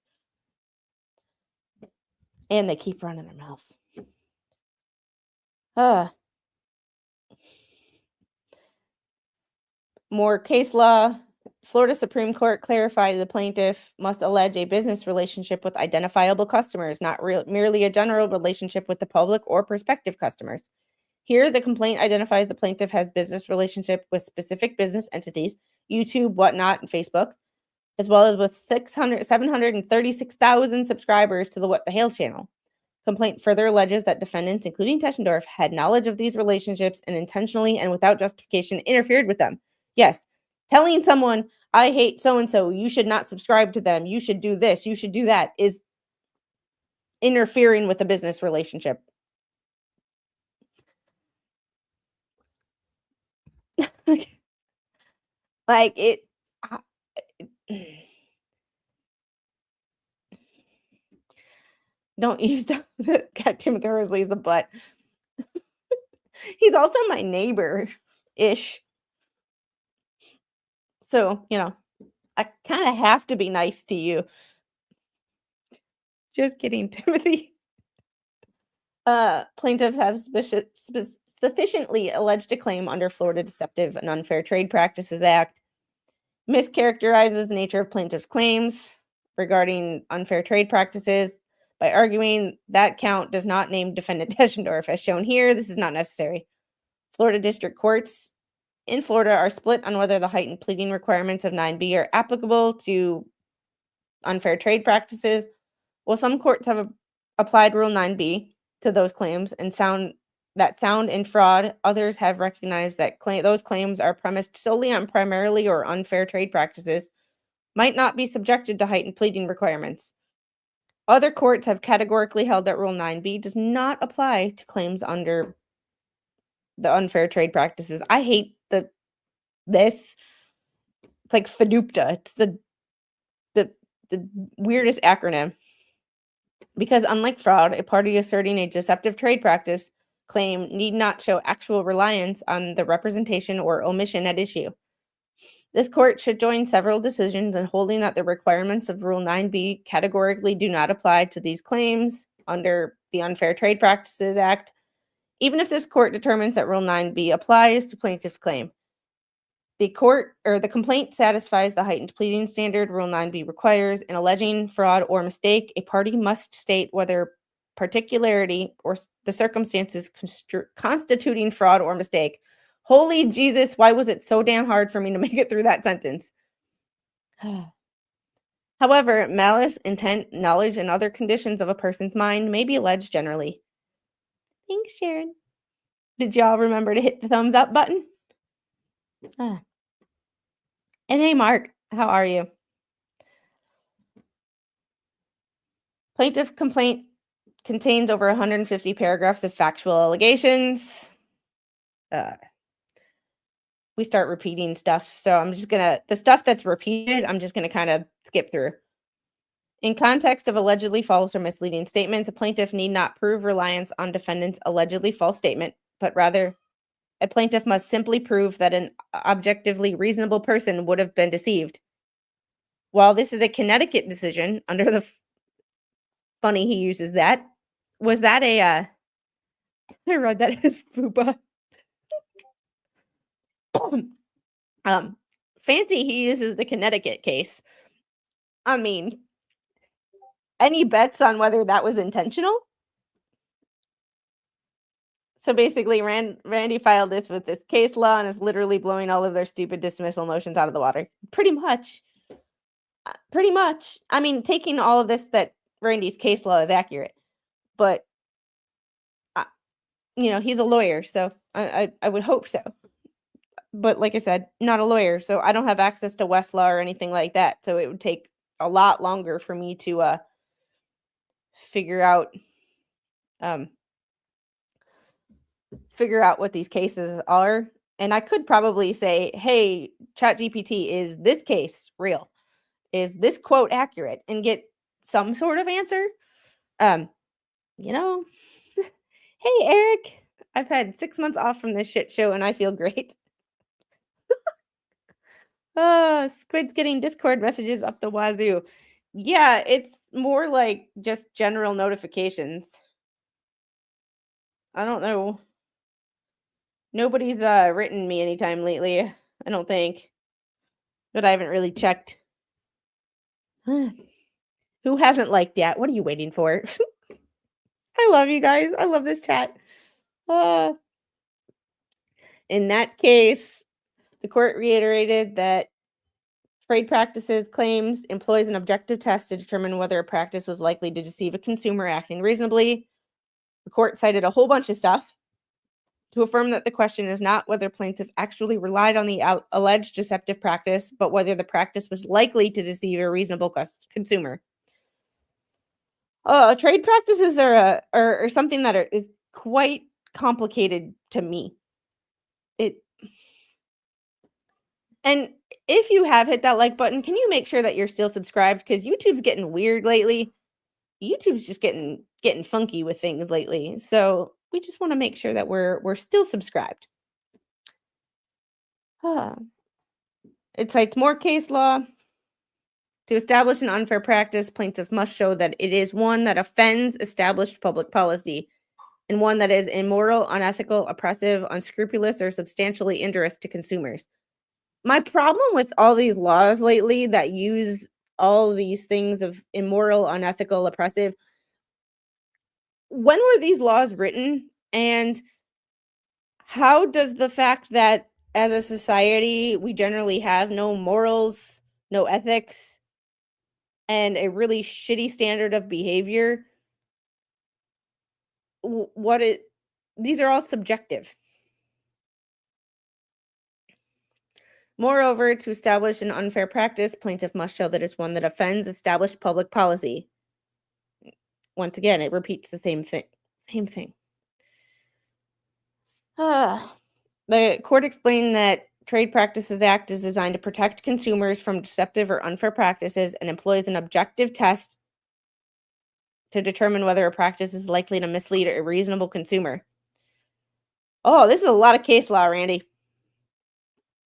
And they keep running their mouths. More case law. Florida Supreme Court clarified the plaintiff must allege a business relationship with identifiable customers, not merely a general relationship with the public or prospective customers. Here, the complaint identifies the plaintiff has business relationship with specific business entities, YouTube, Whatnot, and Facebook, as well as with 736,000 subscribers to the What the Hales channel. Complaint further alleges that defendants, including Teschendorf, had knowledge of these relationships and intentionally and without justification interfered with them. Yes, telling someone, I hate so-and-so, you should not subscribe to them, you should do this, you should do that, is interfering with a business relationship. Like, it... Don't use God Timothy Horsley's the butt. He's also my neighbor-ish. So, I kind of have to be nice to you. Just kidding, Timothy. Plaintiffs have sufficiently alleged a claim under Florida Deceptive and Unfair Trade Practices Act, mischaracterizes the nature of plaintiff's claims regarding unfair trade practices by arguing that count does not name defendant Deschendorf. As shown here, this is not necessary. Florida district courts in Florida are split on whether the heightened pleading requirements of 9b are applicable to unfair trade practices. While some courts have applied Rule 9b to those claims and sound in fraud, others have recognized that those claims are premised solely on primarily or unfair trade practices, might not be subjected to heightened pleading requirements. Other courts have categorically held that Rule 9b does not apply to claims under the unfair trade practices. I hate this. It's like FDUPTA. It's the weirdest acronym. Because unlike fraud, a party asserting a deceptive trade practice claim need not show actual reliance on the representation or omission at issue. This court should join several decisions in holding that the requirements of Rule 9b categorically do not apply to these claims under the Unfair Trade Practices Act, even if this court determines that Rule 9b applies to plaintiff's claim. The complaint satisfies the heightened pleading standard Rule 9b requires. In alleging fraud or mistake, a party must state whether particularity or the circumstances constituting fraud or mistake. Holy Jesus, why was it so damn hard for me to make it through that sentence? However, malice, intent, knowledge, and other conditions of a person's mind may be alleged generally. Thanks, Sharon. Did y'all remember to hit the thumbs up button? And hey, Mark, how are you? Plaintiff complaint contains over 150 paragraphs of factual allegations. We start repeating stuff, so I'm just gonna, the stuff that's repeated, I'm just gonna kind of skip through. In context of allegedly false or misleading statements, a plaintiff need not prove reliance on defendant's allegedly false statement, but rather a plaintiff must simply prove that an objectively reasonable person would have been deceived. While this is a Connecticut decision, under the funny he uses that, was that a, I read that as Fuba. Fancy he uses the Connecticut case. I mean, any bets on whether that was intentional? So basically, Randy filed this with this case law and is literally blowing all of their stupid dismissal motions out of the water. Pretty much. I mean, taking all of this that Randy's case law is accurate. But, he's a lawyer, so I would hope so. But like I said, not a lawyer, so I don't have access to Westlaw or anything like that. So it would take a lot longer for me to figure out what these cases are. And I could probably say, hey, ChatGPT, is this case real? Is this quote accurate? And get some sort of answer. Hey, Eric, I've had 6 months off from this shit show and I feel great. Squid's getting Discord messages up the wazoo. Yeah, it's more like just general notifications. I don't know. Nobody's written me anytime lately, I don't think. But I haven't really checked. Who hasn't liked yet? What are you waiting for? I love you guys. I love this chat. In that case, the court reiterated that trade practices claims employs an objective test to determine whether a practice was likely to deceive a consumer acting reasonably. The court cited a whole bunch of stuff to affirm that the question is not whether plaintiff actually relied on the alleged deceptive practice, but whether the practice was likely to deceive a reasonable consumer. Trade practices are something that is quite complicated to me. And if you have hit that like button, can you make sure that you're still subscribed? Because YouTube's getting weird lately. YouTube's just getting funky with things lately. So we just want to make sure that we're still subscribed. It cites more case law. To establish an unfair practice, plaintiff must show that it is one that offends established public policy and one that is immoral, unethical, oppressive, unscrupulous, or substantially injurious to consumers. My problem with all these laws lately that use all these things of immoral, unethical, oppressive, when were these laws written? And how does the fact that as a society we generally have no morals, no ethics, and a really shitty standard of behavior, what it these are all subjective. Moreover, to establish an unfair practice, plaintiff must show that it's one that offends established public policy. Once again, it repeats the same thing. Same thing. The court explained that Trade Practices Act is designed to protect consumers from deceptive or unfair practices and employs an objective test to determine whether a practice is likely to mislead a reasonable consumer. Oh, this is a lot of case law, Randy.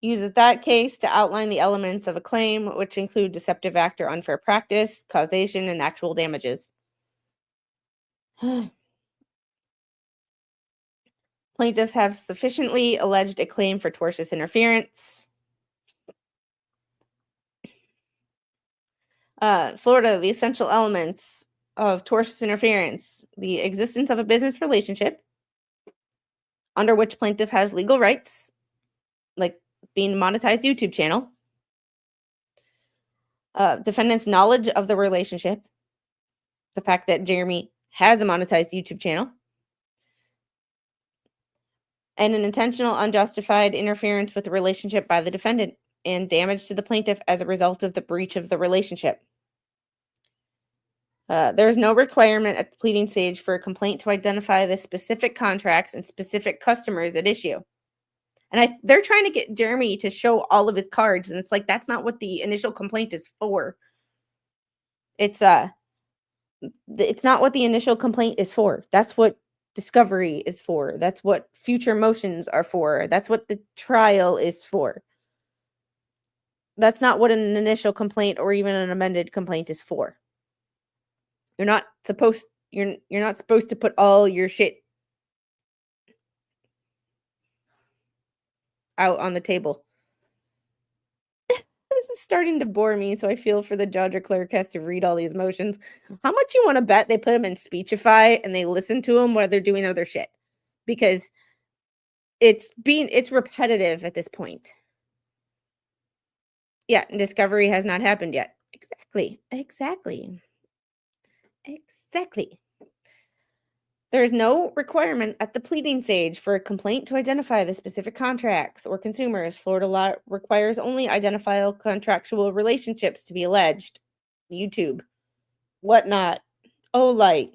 Uses that case to outline the elements of a claim, which include deceptive act or unfair practice, causation, and actual damages. Plaintiffs have sufficiently alleged a claim for tortious interference. Florida, the essential elements of tortious interference: the existence of a business relationship under which plaintiff has legal rights, like being a monetized YouTube channel, defendant's knowledge of the relationship, the fact that Jeremy has a monetized YouTube channel, and an intentional unjustified interference with the relationship by the defendant and damage to the plaintiff as a result of the breach of the relationship. There is no requirement at the pleading stage for a complaint to identify the specific contracts and specific customers at issue. And they're trying to get Jeremy to show all of his cards, and it's like, that's not what the initial complaint is for. It's not what the initial complaint is for. That's what discovery is for. That's what future motions are for. That's what the trial is for. That's not what an initial complaint or even an amended complaint is for. You're not supposed to put all your shit out on the table. This is starting to bore me, so I feel for the judge or clerk has to read all these motions. How much you want to bet they put them in Speechify and they listen to them while they're doing other shit? Because it's repetitive at this point. Yeah, discovery has not happened yet. Exactly. There is no requirement at the pleading stage for a complaint to identify the specific contracts or consumers. Florida law requires only identifiable contractual relationships to be alleged. YouTube, whatnot. Oh, light.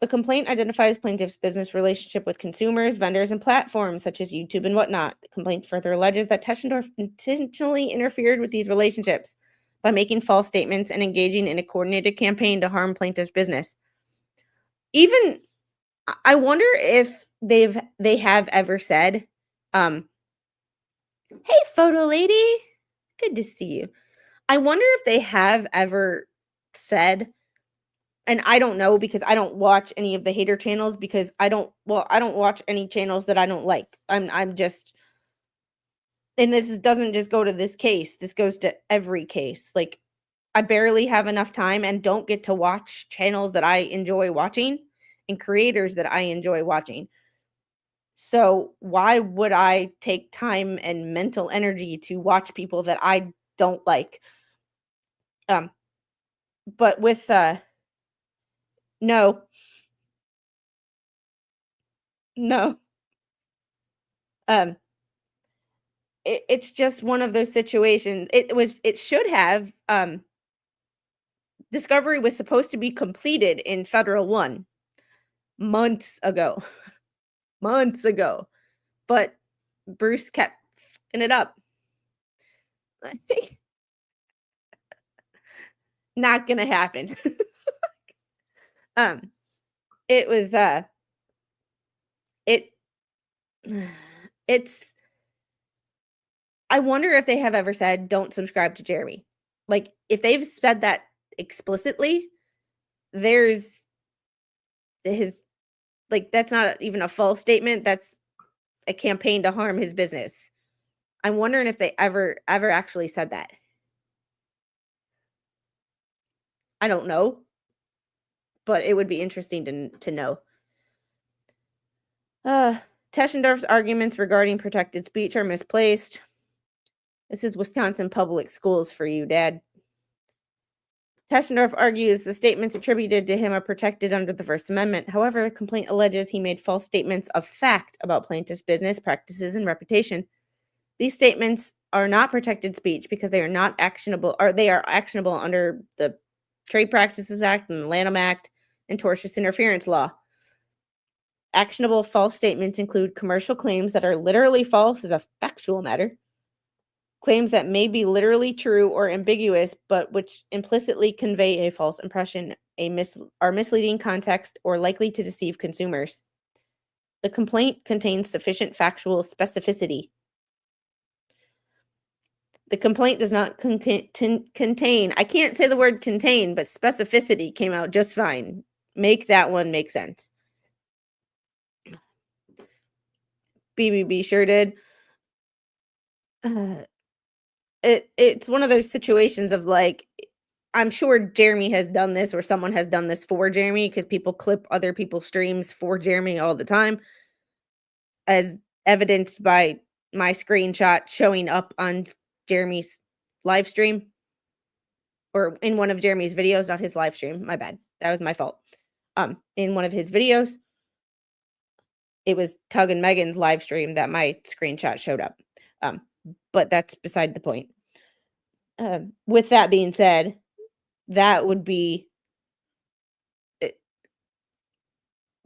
The complaint identifies plaintiff's business relationship with consumers, vendors, and platforms such as YouTube and whatnot. The complaint further alleges that Teschendorf intentionally interfered with these relationships by making false statements and engaging in a coordinated campaign to harm plaintiff's business. Even, I wonder if they have ever said, hey, photo lady, good to see you. I wonder if they have ever said, and I don't know because I don't watch any of the hater channels because I don't watch any channels that I don't like. I'm just, and this doesn't just go to this case. This goes to every case. Like, I barely have enough time and don't get to watch channels that I enjoy watching and creators that I enjoy watching. So why would I take time and mental energy to watch people that I don't like? But with no. It's just one of those situations. It should have discovery was supposed to be completed in federal 1 months ago. But Bruce kept fucking it up. Not gonna happen. It was it's I wonder if they have ever said don't subscribe to Jeremy. Like, if they've said that explicitly, there's his, like, that's not even a false statement, that's a campaign to harm his business. I'm wondering if they ever actually said that. I don't know, but it would be interesting to know. Uh, Teschendorf's arguments regarding protected speech are misplaced. This is Wisconsin public schools for you, Dad. Teschendorf argues the statements attributed to him are protected under the First Amendment. However, the complaint alleges he made false statements of fact about plaintiff's business practices and reputation. These statements are not protected speech because they are not actionable, or they are actionable under the Trade Practices Act and the Lanham Act and tortious interference law. Actionable false statements include commercial claims that are literally false as a factual matter, claims that may be literally true or ambiguous, but which implicitly convey a false impression, are misleading context, or likely to deceive consumers. The complaint contains sufficient factual specificity. The complaint does not contain, I can't say the word contain, but specificity came out just fine. Make that one make sense. BBB sure did. It's one of those situations of like, I'm sure Jeremy has done this, or someone has done this for Jeremy, because people clip other people's streams for Jeremy all the time, as evidenced by my screenshot showing up on Jeremy's live stream, or in one of Jeremy's videos, not his live stream. My bad. That was my fault. In one of his videos, it was Tug and Megan's live stream that my screenshot showed up. But that's beside the point. With that being said, that would be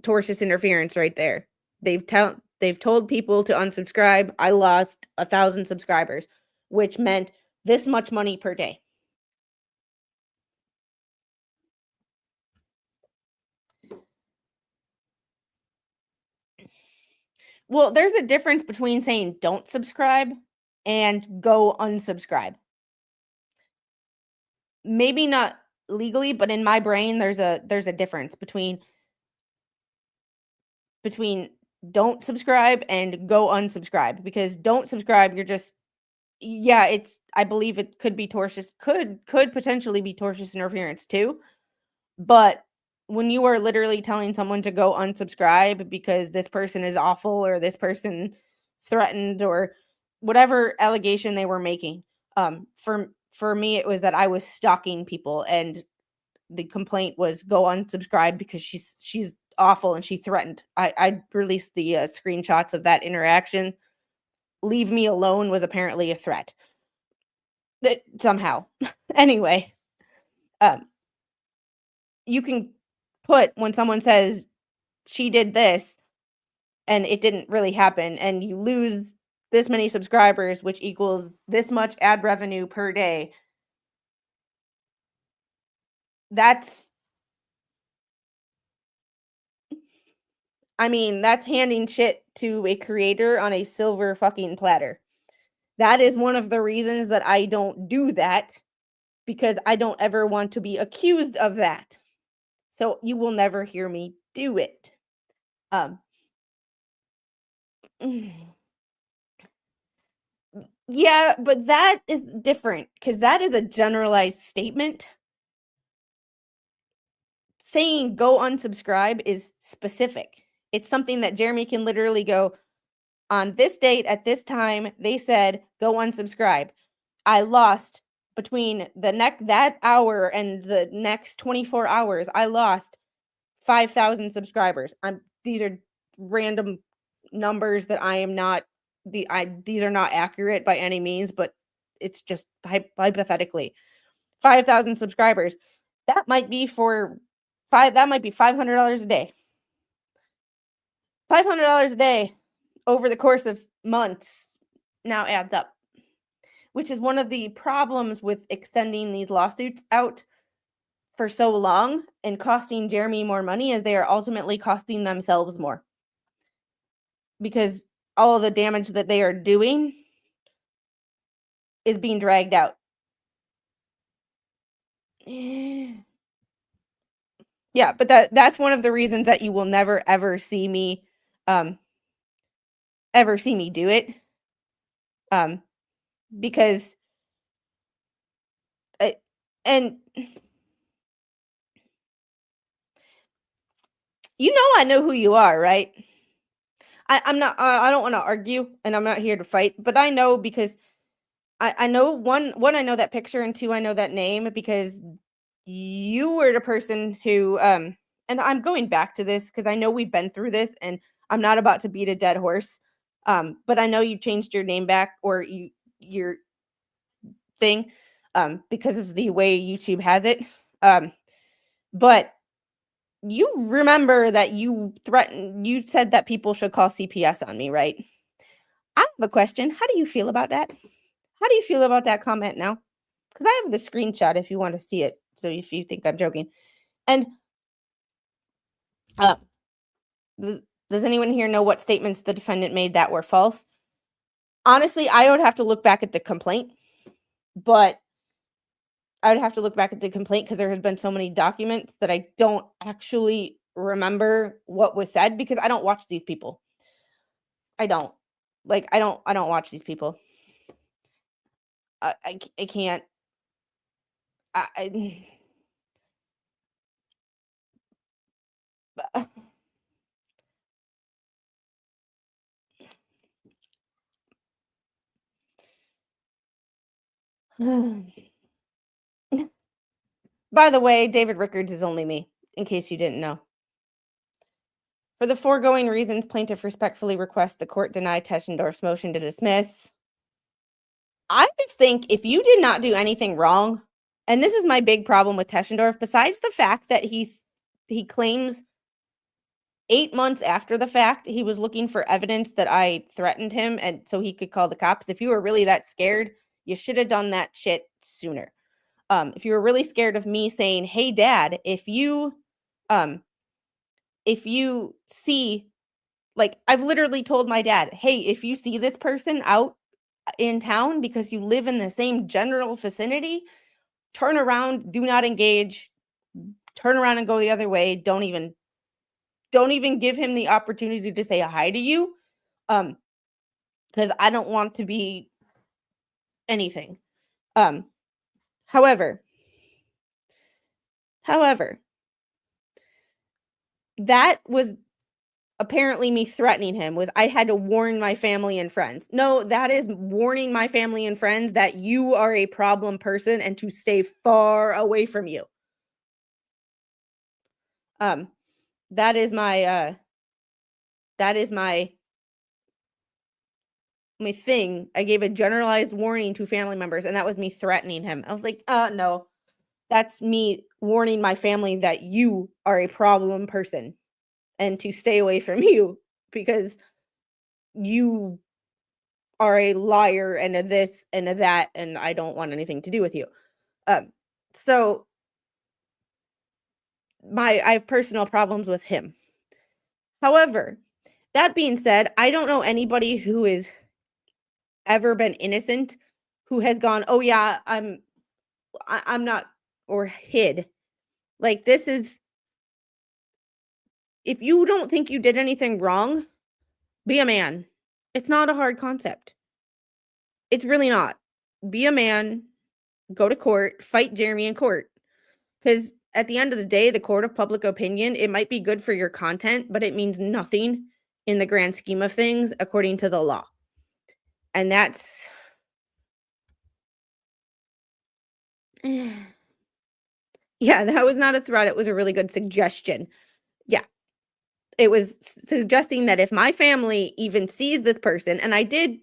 tortious interference right there. They've told people to unsubscribe. I lost 1,000 subscribers, which meant this much money per day. Well, there's a difference between saying don't subscribe and go unsubscribe. Maybe not legally, but in my brain there's a difference between don't subscribe and go unsubscribe, because don't subscribe, you're just, yeah, it's, I believe it could be tortious, could potentially be tortious interference too. But when you are literally telling someone to go unsubscribe because this person is awful, or this person threatened, or whatever allegation they were making, for me it was that I was stalking people, and the complaint was go unsubscribe because she's awful and she threatened. I released the screenshots of that interaction. Leave me alone was apparently a threat. Somehow. Anyway, you can put, when someone says she did this and it didn't really happen, and you lose this many subscribers, which equals this much ad revenue per day, that's, I mean, that's handing shit to a creator on a silver fucking platter. That is one of the reasons that I don't do that, because I don't ever want to be accused of that. So you will never hear me do it. Yeah, but that is different, because that is a generalized statement. Saying go unsubscribe is specific. It's something that Jeremy can literally go, on this date at this time, they said go unsubscribe. I lost between that hour and the next 24 hours, I lost 5,000 subscribers. These are random numbers that I am not, these are not accurate by any means, but it's just hypothetically 5,000 subscribers. That might be $500 a day. $500 a day over the course of months now adds up, which is one of the problems with extending these lawsuits out for so long and costing Jeremy more money, as they are ultimately costing themselves more, because all of the damage that they are doing is being dragged out. Yeah, but that's one of the reasons that you will never ever see me do it, Because and I know who you are, right? I'm not. I don't want to argue, and I'm not here to fight. But I know because I know one. I know that picture, and two, I know that name because you were the person who. And I'm going back to this because I know we've been through this, and I'm not about to beat a dead horse. But I know you changed your name back or your thing, because of the way YouTube has it. But you remember that you said that people should call CPS on me, right? I have a question. How do you feel about that? How do you feel about that comment now? Because I have the screenshot if you want to see it. So if you think I'm joking. And uh, does anyone here know what statements the defendant made that were false? Honestly, I would have to look back at the complaint, but I would have to look back at the complaint because there has been so many documents that I don't actually remember what was said because I don't watch these people. I don't. Like I don't watch these people. I can't. I By the way, David Rickards is only me, in case you didn't know. For the foregoing reasons, plaintiff respectfully requests the court deny Teschendorf's motion to dismiss. I just think if you did not do anything wrong, and this is my big problem with Teschendorf, besides the fact that he claims 8 months after the fact he was looking for evidence that I threatened him and so he could call the cops. If you were really that scared, you should have done that shit sooner. If you were really scared of me saying, "Hey dad, if you see," like I've literally told my dad, "Hey, if you see this person out in town because you live in the same general vicinity, turn around, do not engage, turn around and go the other way. Don't even give him the opportunity to say hi to you." Because I don't want to be anything. However, that was apparently me threatening him. Was I had to warn my family and friends. No, that is warning my family and friends that you are a problem person and to stay far away from you. That is my my thing. I gave a generalized warning to family members, and that was me threatening him. I was like, no, that's me warning my family that you are a problem person and to stay away from you because you are a liar and a this and a that, and I don't want anything to do with you. So I have personal problems with him. However, that being said, I don't know anybody who has ever been innocent who has gone, "Oh yeah, I'm not," or hid. Like this is, if you don't think you did anything wrong, be a man. It's not a hard concept. It's really not. Be a man, go to court, fight Jeremy in court. Because at the end of the day, the court of public opinion, it might be good for your content, but it means nothing in the grand scheme of things according to the law. And that's yeah, that was not a threat. It was a really good suggestion. Yeah. It was suggesting that if my family even sees this person, and I did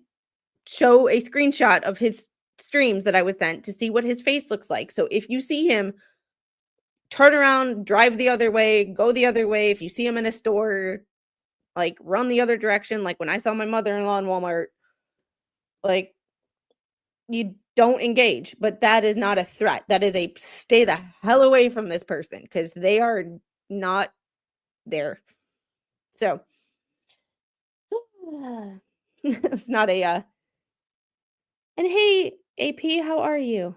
show a screenshot of his streams that I was sent to see what his face looks like. So if you see him, turn around, drive the other way, go the other way. If you see him in a store, like run the other direction. Like when I saw my mother-in-law in Walmart, like you don't engage, but that is not a threat. That is a stay the hell away from this person because they are not there. So it's not a and hey AP, how are you?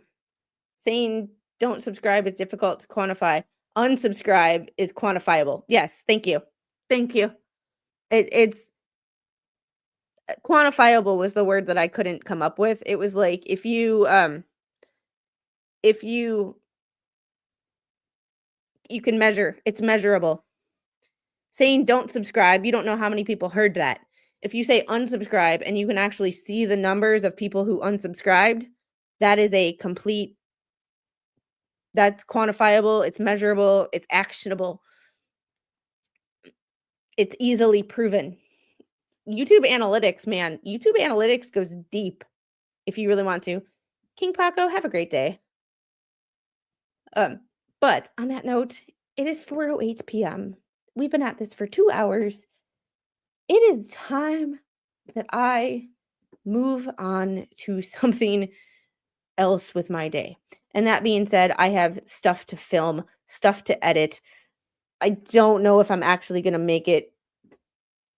Saying don't subscribe is difficult to quantify. Unsubscribe is quantifiable. Yes, thank you. Thank you. It's quantifiable was the word that I couldn't come up with. It was like if you you can measure, it's measurable. Saying don't subscribe, you don't know how many people heard that. If you say unsubscribe and you can actually see the numbers of people who unsubscribed, that is that's quantifiable, it's measurable, it's actionable. It's easily proven. YouTube analytics, man. YouTube analytics goes deep if you really want to. King Paco, have a great day. But on that note, it is 4:08 p.m. We've been at this for 2 hours. It is time that I move on to something else with my day. And that being said, I have stuff to film, stuff to edit. I don't know if I'm actually going to make it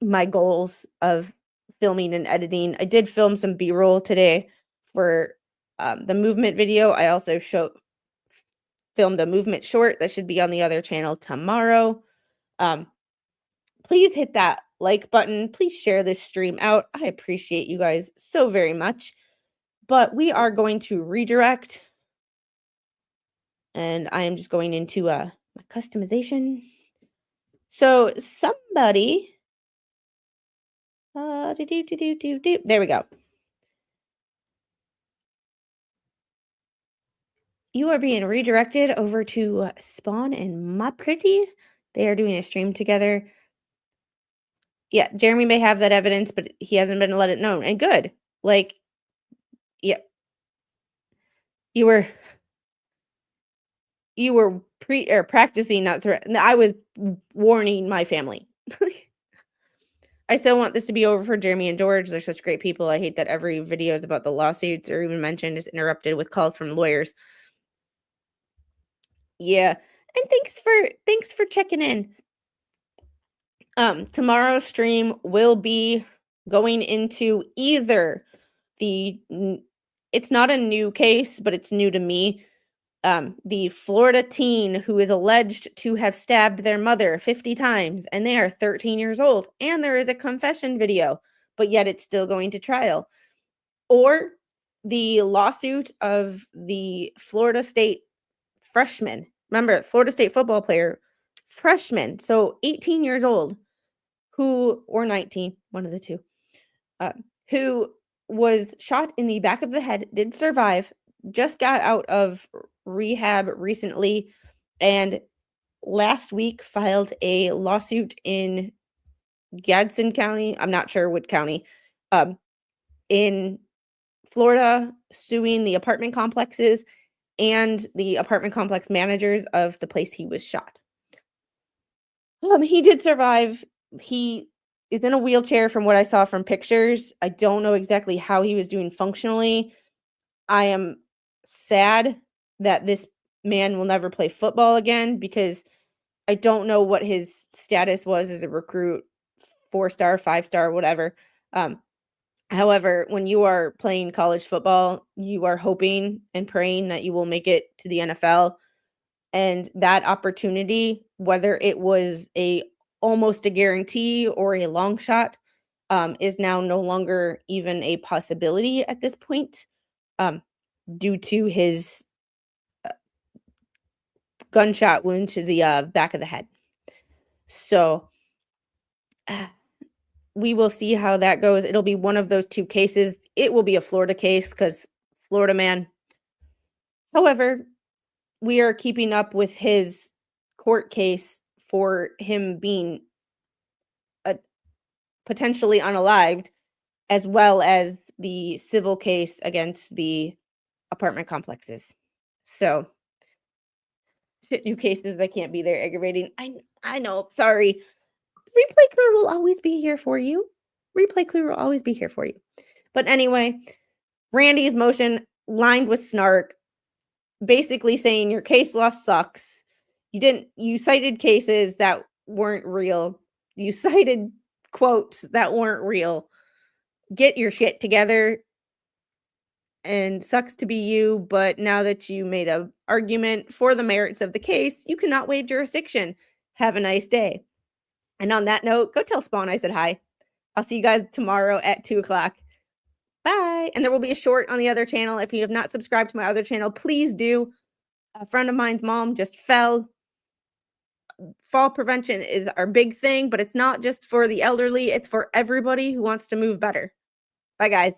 my goals of filming and editing. I did film some B-roll today for the movement video. I also filmed a movement short that should be on the other channel tomorrow. Please hit that like button. Please share this stream out. I appreciate you guys so very much. But we are going to redirect. And I am just going into my customization. So somebody, there we go. You are being redirected over to Spawn and My Pretty. They are doing a stream together. Yeah, Jeremy may have that evidence, but he hasn't been let it known. And good. Like, yeah. You were practicing not threat. I was warning my family. I still want this to be over for Jeremy and George. They're such great people. I hate that every video is about the lawsuits or even mentioned is interrupted with calls from lawyers. Yeah. And thanks for checking in. Tomorrow's stream will be going into either it's not a new case, but it's new to me. The Florida teen who is alleged to have stabbed their mother 50 times, and they are 13 years old, and there is a confession video, but yet it's still going to trial. Or the lawsuit of the Florida State freshman. Remember, Florida State football player, freshman, so 18 years old, or 19, one of the two, who was shot in the back of the head, did survive, just got out of rehab recently, and last week filed a lawsuit in Gadsden County. I'm not sure what county, in Florida, suing the apartment complexes and the apartment complex managers of the place he was shot. He did survive. He is in a wheelchair from what I saw from pictures. I don't know exactly how he was doing functionally. I am sad that this man will never play football again because I don't know what his status was as a recruit, 4-star, 5-star, whatever. However, when you are playing college football, you are hoping and praying that you will make it to the NFL. And that opportunity, whether it was almost a guarantee or a long shot, is now no longer even a possibility at this point, due to his gunshot wound to the back of the head. So we will see how that goes. It'll be one of those two cases. It will be a Florida case because Florida man. However, we are keeping up with his court case for him being potentially unalived, as well as the civil case against the apartment complexes. So, new cases that can't be there, aggravating. I know, sorry. Replay crew will always be here for you. Replay crew will always be here for you. But anyway, Randy's motion lined with snark, basically saying your case law sucks. You cited cases that weren't real. You cited quotes that weren't real. Get your shit together. And sucks to be you, but now that you made an argument for the merits of the case, you cannot waive jurisdiction. Have a nice day. And on that note, go tell Spawn I said hi. I'll see you guys tomorrow at 2 o'clock. Bye. And there will be a short on the other channel. If you have not subscribed to my other channel, please do. A friend of mine's mom just fell. Fall prevention is our big thing, but it's not just for the elderly. It's for everybody who wants to move better. Bye, guys.